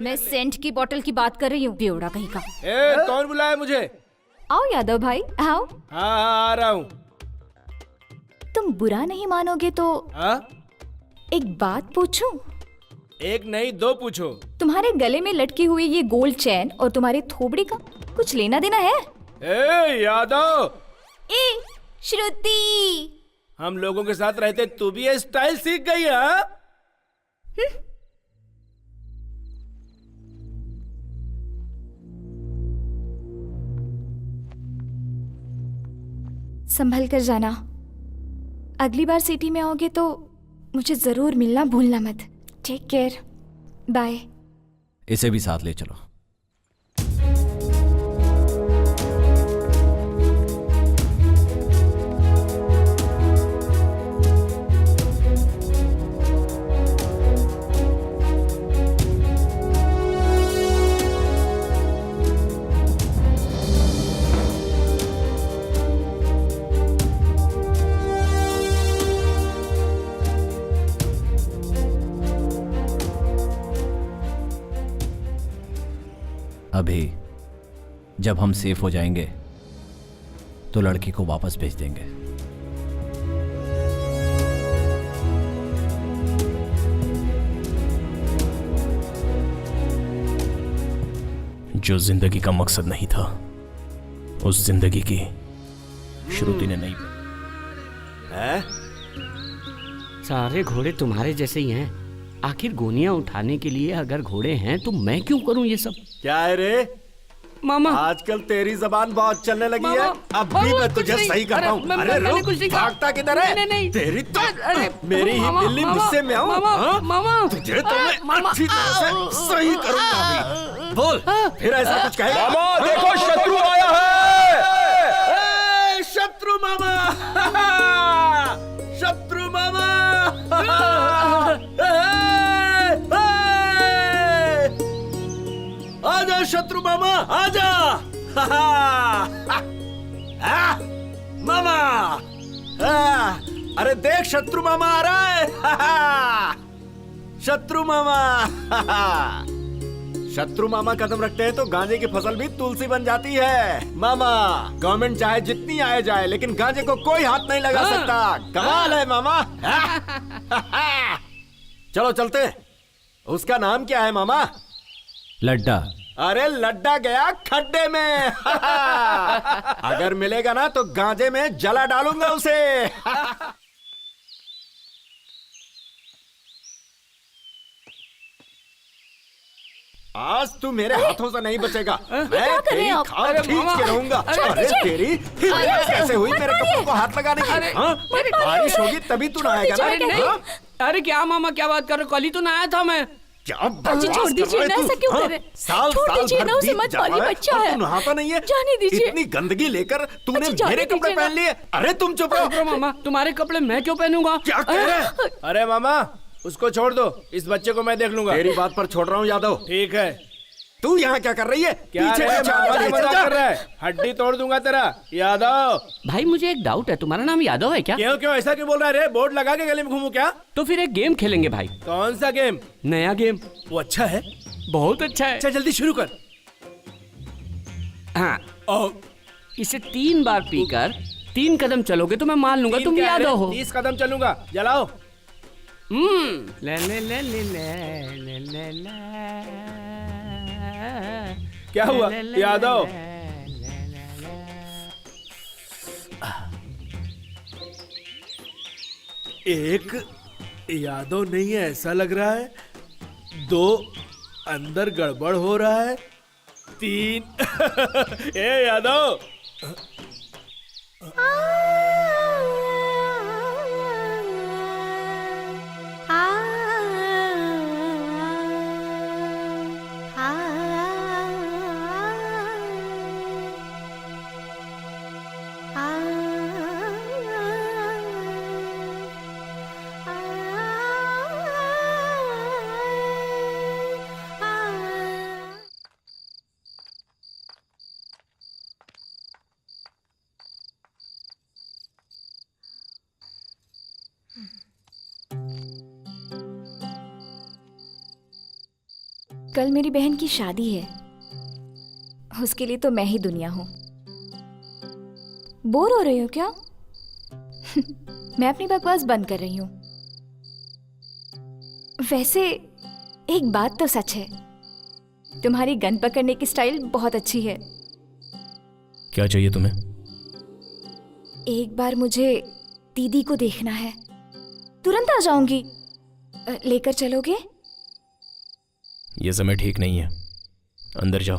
मैं सेंट की बोतल की बात कर रही हूँ, बेवड़ा कहीं का।
ए, कौन बुलाया मुझे?
आओ यादव भाई, आओ।
हाँ, आ रहा हूँ।
तुम बुरा नहीं मानोगे तो एक बात पूछूं?
एक नहीं 2 पूछो।
तुम्हारे गले में लटकी हुई ये गोल्ड चैन और तुम्हारे थोबड़ी का कुछ लेना देना है?
ए यादव।
ए श्रुति,
हम लोगों के साथ रहते तू भी ये स्टाइल सीख गई है?
संभल कर जाना। अगली बार सिटी में आओगे तो मुझे जरूर मिलना भूलना मत। Take care, bye.
इसे भी साथ ले चलो। अभी जब हम सेफ हो जाएंगे तो लड़की को वापस भेज देंगे।
जो जिंदगी का मकसद नहीं था, उस जिंदगी की श्रुति ने नहीं
है? सारे घोड़े तुम्हारे जैसे ही हैं। आखिर गोनियां उठाने के लिए अगर घोड़े हैं तो मैं क्यों करूं ये सब?
क्या है रे
मामा?
आजकल तेरी जबान बहुत चलने लगी है। अब भी मैं तुझे सही करता हूँ। अरे रुक, भागता किधर है? तेरी तो मेरी ही बिल्ली मुझसे में आऊं? तुझे तो मैं अच्छी तरह से सही करूंगा अभी। बोल, फिर ऐसा कुछ कहेगा?
मामा देखो, शत्रु आया है। शत्रु मामा, शत्रु मामा। आजा शत्रु मामा, आजा।
मामा, अरे देख शत्रु मामा आ रहा है। शत्रु मामा। शत्रु मामा कदम रखते हैं तो गांजे की फसल भी तुलसी बन जाती है। मामा, गवर्नमेंट चाहे जितनी आए जाए लेकिन गांजे को कोई हाथ नहीं लगा सकता। कमाल है मामा। चलो चलते। उसका नाम क्या है मामा?
लड्डा।
अरे लड्डा गया खड्डे में। अगर मिलेगा ना तो गांजे में जला डालूंगा उसे। आज तू मेरे हाथों से नहीं बचेगा। मैं तेरी खाल खींच के रहूंगा। अरे तेरी हिम्मत कैसे हुई मेरे कपड़ों को हाथ लगाने की? बारिश होगी तभी तू नहाएगा ना?
अरे क्या मामा, क्या बात कर रहे हो? कल ही तो नहाया था मैं।
क्या
मुझे छोड़ दीजिए ना, ऐसा क्यों कर रहे हैं?
साल
छोड़
साल
दीजिए
भर
ना, उसे
बीत
मत
जा
मारिए,
रहा है
बच्चा
और
है।
तू नहाता नहीं है?
जाने दीजिए।
इतनी गंदगी लेकर तूने
अच्छा, जाने
मेरे कपड़े
दीजिए ना।
पहन लिए। अरे तुम चुप रहो।
मामा, तुम्हारे कपड़े मैं क्यों पहनूंगा?
क्या कह रहे हैं?
अरे मामा, उसको छोड़ दो, इस बच्चे को मैं देख लूंगा।
तेरी बात पर छोड़ रहा हूँ यादव।
ठीक है।
तू यहाँ क्या कर रही है?
क्या
पीछे
रे,
पीछे
मामा जी
चल
मजाक
जा।
कर रहा है? हड्डी तोड़ दूंगा तेरा। यादव
भाई मुझे एक डाउट है, तुम्हारा नाम यादव है क्या?
क्यों क्यों ऐसा क्यों बोल रहा है रे? बोर्ड लगा के गले में घूमू क्या?
तो फिर एक गेम खेलेंगे भाई।
कौन सा गेम?
नया गेम।
वो अच्छा है?
बहुत अच्छा है।
अच्छा जल्दी शुरू कर।
हाँ, इसे 3 बार पीकर 3 कदम चलोगे तो मैं मान लूंगा तुम यादव हो।
30 कदम चलूंगा। जलाओ।
ले ले ले ले ले ले ले।
क्या हुआ यादव? एक यादव नहीं है ऐसा लग रहा है, 2 अंदर गड़बड़ हो रहा है, 3 ए यादव
कल मेरी बहन की शादी है, उसके लिए तो मैं ही दुनिया हूं। बोर हो रही हो क्या? मैं अपनी बकवास बंद कर रही हूं। वैसे एक बात तो सच है, तुम्हारी गन पकड़ने की स्टाइल बहुत अच्छी है।
क्या चाहिए तुम्हें?
एक बार मुझे दीदी को देखना है, तुरंत आ जाऊंगी। लेकर चलोगे?
ये समय ठीक नहीं है, अंदर जाओ।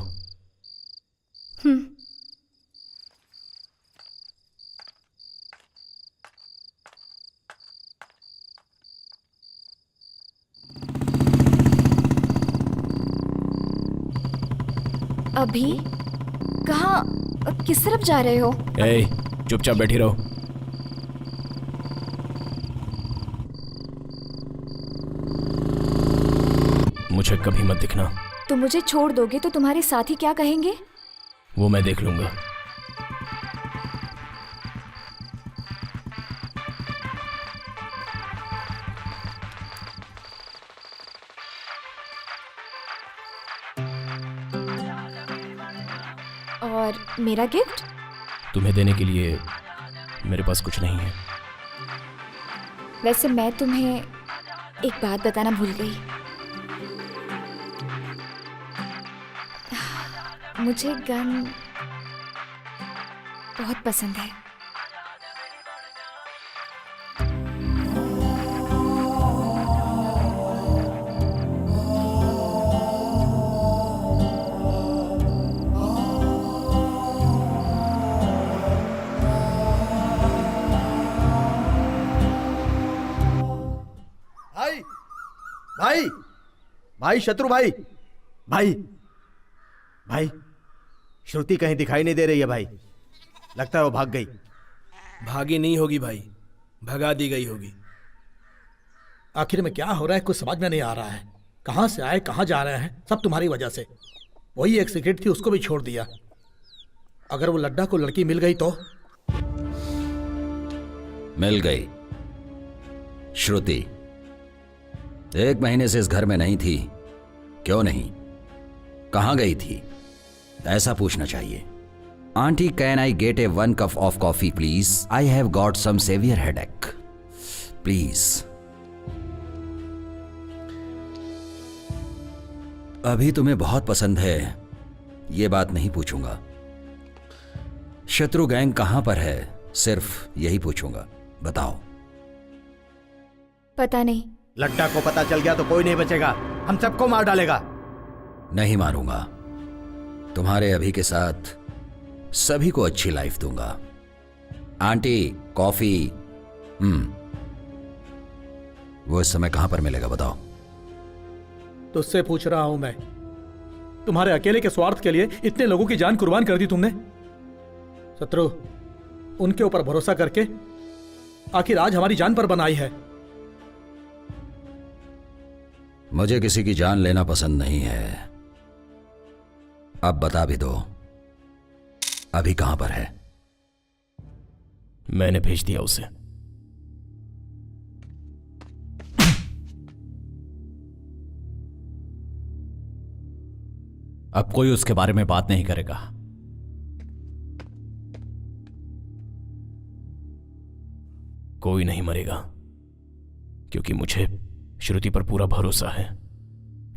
अभी कहाँ, किस तरफ जा रहे हो?
ए, चुपचाप बैठी रहो। मुझे कभी मत दिखना।
तुम मुझे छोड़ दोगे तो तुम्हारे साथी क्या कहेंगे?
वो मैं देख लूंगा।
और मेरा गिफ्ट?
तुम्हें देने के लिए मेरे पास कुछ नहीं है।
वैसे मैं तुम्हें एक बात बताना भूल गई। मुझे गन बहुत पसंद है।
भाई भाई भाई शत्रु भाई भाई भाई श्रुति कहीं दिखाई नहीं दे रही है भाई। लगता है वो भाग गई।
भागी नहीं होगी भाई, भगा दी गई होगी।
आखिर में क्या हो रहा है कुछ समझ में नहीं आ रहा है। कहां से आए कहां जा रहे हैं, सब तुम्हारी वजह से। वही एक सिगरेट थी, उसको भी छोड़ दिया। अगर वो लड्डा को लड़की मिल गई तो?
मिल गई। श्रुति 1 महीने से इस घर में नहीं थी। क्यों नहीं, कहां गई थी, ऐसा पूछना चाहिए। Aunty, can I get a 1 cup of coffee please? I have got some severe headache please. अभी तुम्हें बहुत पसंद है, ये बात नहीं पूछूंगा। शत्रु गैंग कहां पर है, सिर्फ यही पूछूंगा। बताओ।
पता नहीं।
लड्डा को पता चल गया तो कोई नहीं बचेगा, हम सबको मार डालेगा।
नहीं मारूंगा, तुम्हारे अभी के साथ सभी को अच्छी लाइफ दूंगा। Aunty, coffee. वो इस समय कहां पर मिलेगा बताओ।
तुझसे पूछ रहा हूं मैं, तुम्हारे अकेले के स्वार्थ के लिए इतने लोगों की जान कुर्बान कर दी तुमने। शत्रु, उनके ऊपर भरोसा करके आखिर आज हमारी जान पर बनाई है।
मुझे किसी की जान लेना पसंद नहीं है। अब बता भी दो, अभी कहां पर है?
मैंने भेज दिया उसे।
अब कोई उसके बारे में बात नहीं करेगा।
कोई नहीं मरेगा, क्योंकि मुझे श्रुति पर पूरा भरोसा है।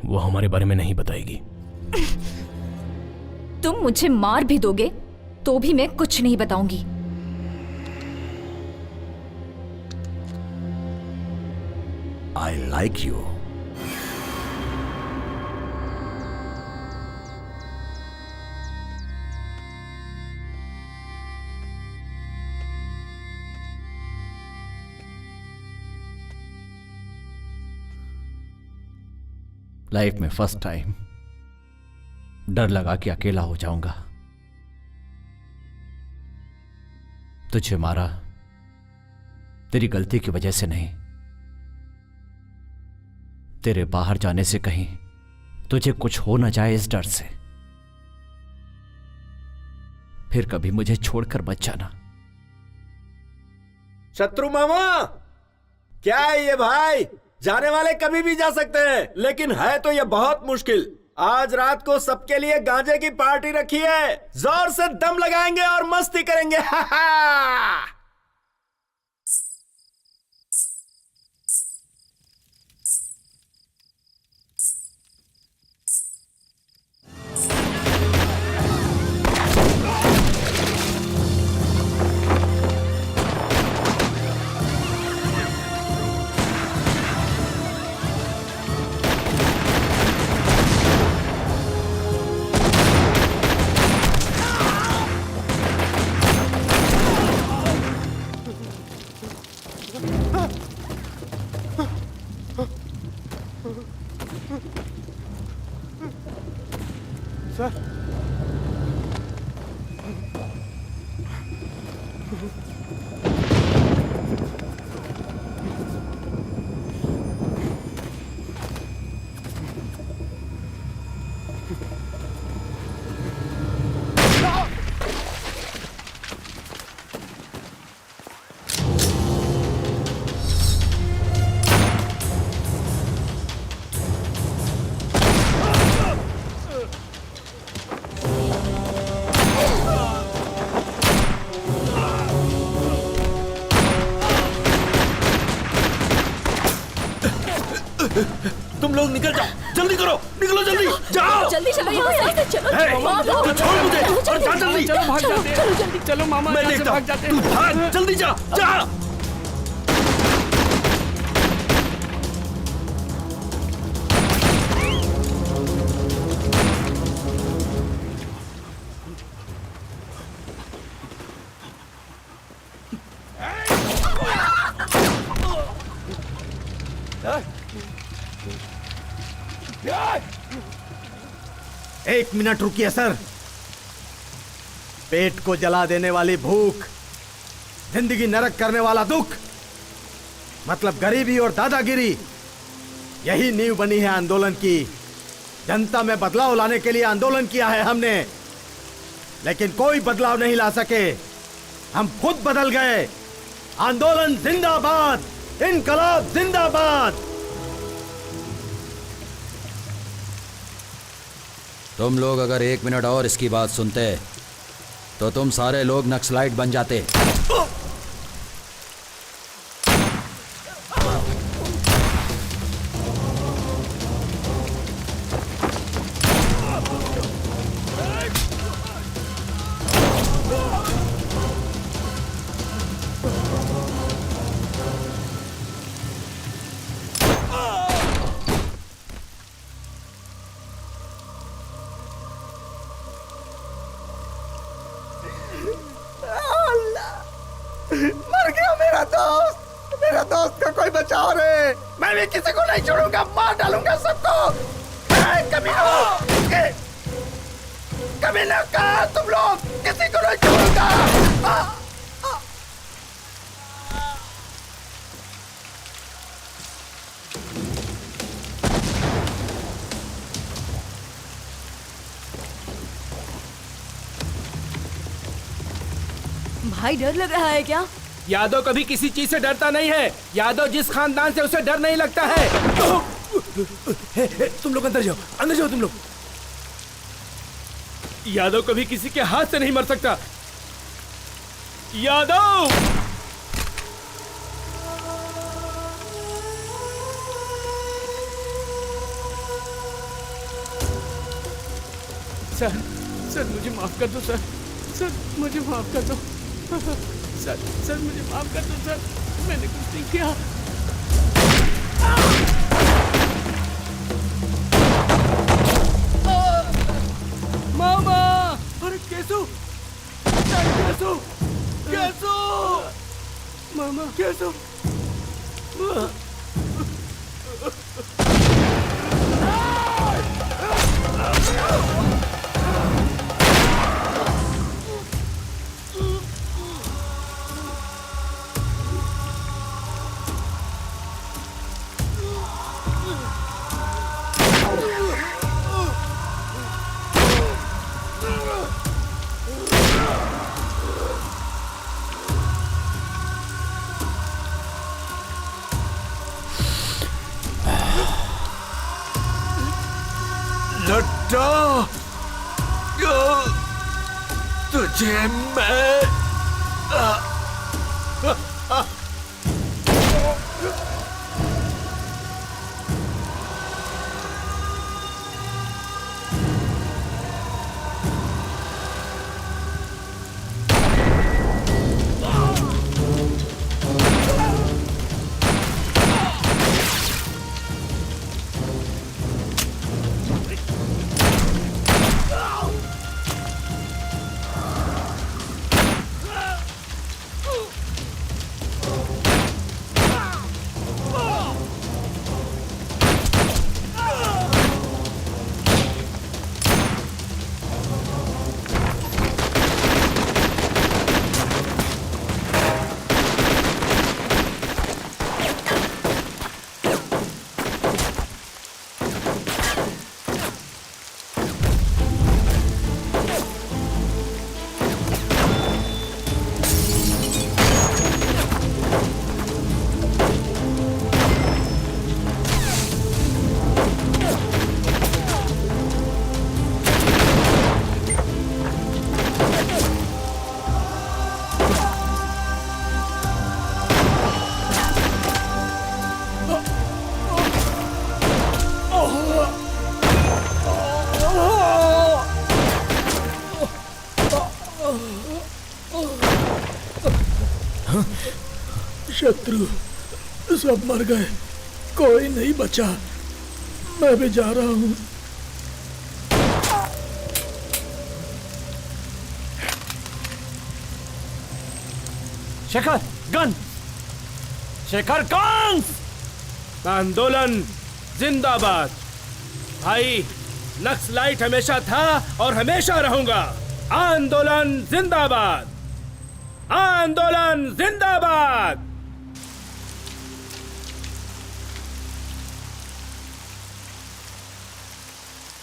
वो हमारे बारे में नहीं बताएगी।
तुम मुझे मार भी दोगे तो भी मैं कुछ नहीं बताऊंगी।
I like you.
लाइफ में फर्स्ट टाइम डर लगा कि अकेला हो जाऊंगा। तुझे मारा तेरी गलती की वजह से नहीं, तेरे बाहर जाने से कहीं तुझे कुछ हो ना जाए इस डर से। फिर कभी मुझे छोड़कर मत जाना।
शत्रु मामा, क्या है ये भाई? जाने वाले कभी भी जा सकते हैं, लेकिन है तो ये बहुत मुश्किल। आज रात को सबके लिए गांजे की पार्टी रखी है। जोर से दम लगाएंगे और मस्ती करेंगे। हा हा।
सर,
तुम लोग निकल जाओ, जल्दी करो, निकलो जल्दी, जाओ
जल्दी चलो यहाँ से, चलो
तू छोड़ मुझे और जा जल्दी।
चलो भाग जाते हैं।
चलो जल्दी,
चलो मामा,
मैं
यहाँ से
देखता
भाग
हूँ,
जाते
तू
हैं।
भाग, जल्दी जा जा।
एक मिनट रुकिए सर। पेट को जला देने वाली भूख, जिंदगी नरक करने वाला दुख, मतलब गरीबी और दादागिरी, यही नींव बनी है आंदोलन की। जनता में बदलाव लाने के लिए आंदोलन किया है हमने, लेकिन कोई बदलाव नहीं ला सके। हम खुद बदल गए। आंदोलन जिंदाबाद, इनकलाब जिंदाबाद।
तुम लोग अगर 1 मिनट और इसकी बात सुनते तो तुम सारे लोग नक्सलाइट बन जाते।
मर गया मेरा दोस्त का कोई बचाओ रे। मैं भी किसी को नहीं छोड़ूंगा, मार डालूंगा सबको।
कमीना कहा तुम लोग, किसी को नहीं छोड़ूंगा।
भाई डर लग रहा है क्या?
यादव कभी किसी चीज से डरता नहीं है। यादव जिस खानदान से उसे डर नहीं लगता है। तुम लोग अंदर जाओ तुम लोग। यादव कभी किसी के हाथ से नहीं मर सकता। यादव सर मुझे माफ कर दो सर मुझे माफ कर दो सर मुझे माफ कर दो सर, मैंने कुछ नहीं किया। मामा! अरे कैसो मामा कैसो
लट्टा, तुझे मैं
शत्रु सब मर गए, कोई नहीं बचा। मैं भी जा रहा हूँ।
Shekhar gun, Shekhar gun.
आंदोलन जिंदाबाद। भाई नक्सलाइट हमेशा था और हमेशा रहूंगा। आंदोलन जिंदाबाद, आंदोलन जिंदाबाद।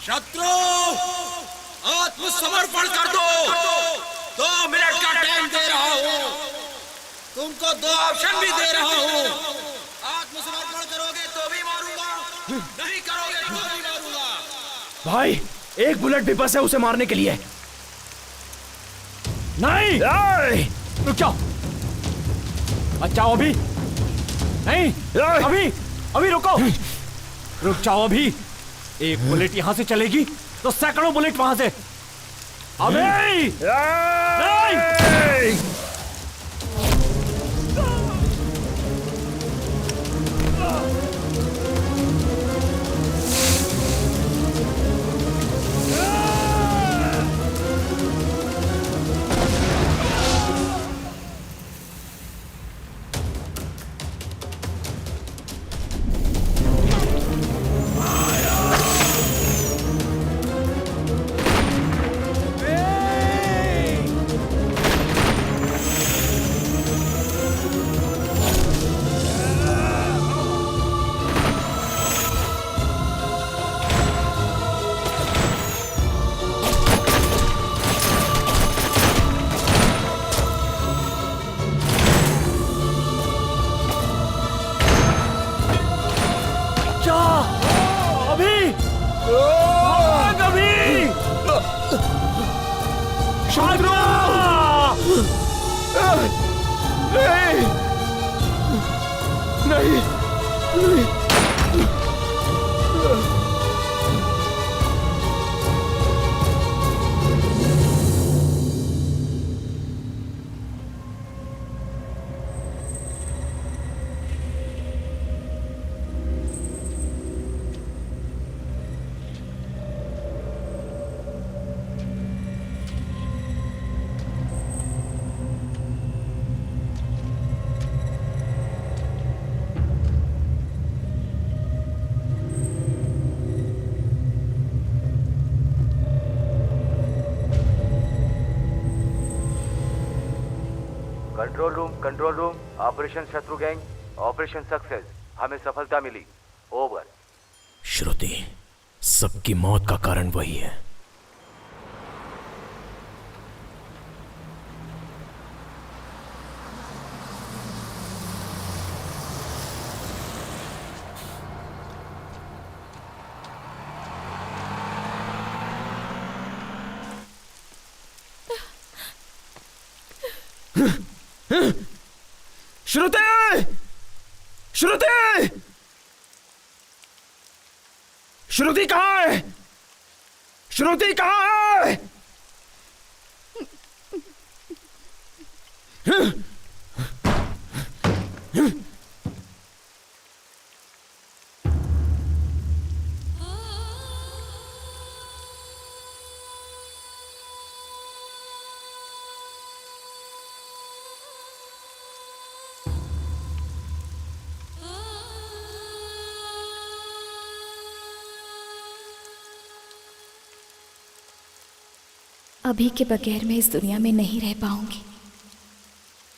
शत्रु आत्मसमर्पण कर दो। 2 मिनट का टाइम दे रहा हूँ, तुमको 2 ऑप्शन भी दे रहा हूँ। आत्मसमर्पण करोगे तो भी मारूंगा, नहीं करोगे तो भी मारूंगा।
भाई एक बुलेट भी बस है उसे मारने के लिए।
नहीं, रुक जाओ, बचाओ अभी नहीं, अभी रुको, रुक जाओ अभी। एक बुलेट यहां से चलेगी तो सैकड़ों बुलेट वहां से। अभी नहीं। जा अभी, भाग अभी। शत्रु नहीं, नहीं।
कंट्रोल रूम, ऑपरेशन शत्रु गैंग, ऑपरेशन सक्सेस, हमें सफलता मिली, ओवर।
श्रुति, सबकी मौत का कारण वही है।
श्रुति, श्रुति, श्रुति कहाँ है? श्रुति कहाँ है?
अभी के बगैर मैं इस दुनिया में नहीं रह पाऊंगी।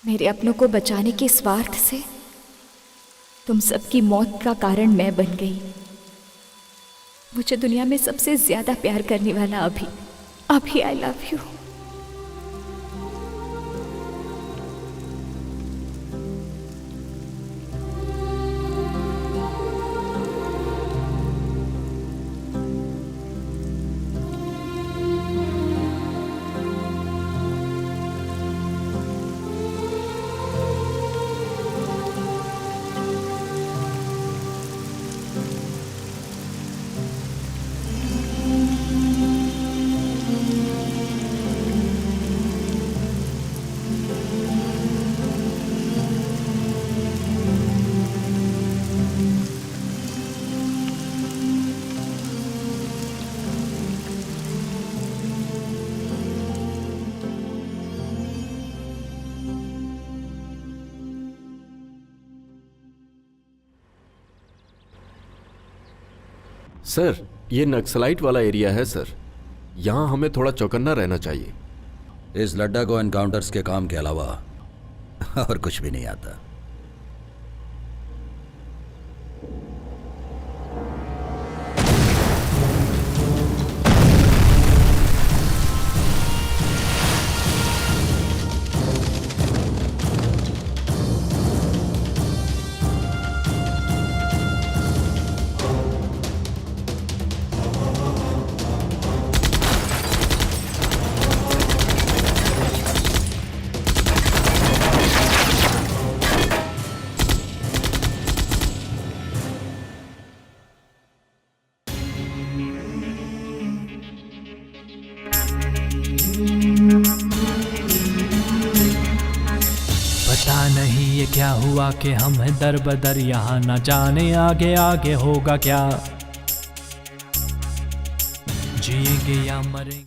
मेरे अपनों को बचाने के स्वार्थ से तुम सबकी मौत का कारण मैं बन गई। मुझे दुनिया में सबसे ज्यादा प्यार करने वाला अभी आई लव यू।
सर, ये नक्सलाइट वाला एरिया है सर, यहाँ हमें थोड़ा चौकन्ना रहना चाहिए।
इस लड्डा को एनकाउंटर्स के काम के अलावा और कुछ भी नहीं आता।
पता नहीं ये क्या हुआ कि हम हैं दर बदर यहाँ, न जाने आगे आगे होगा क्या, जिएंगे या मरेंगे।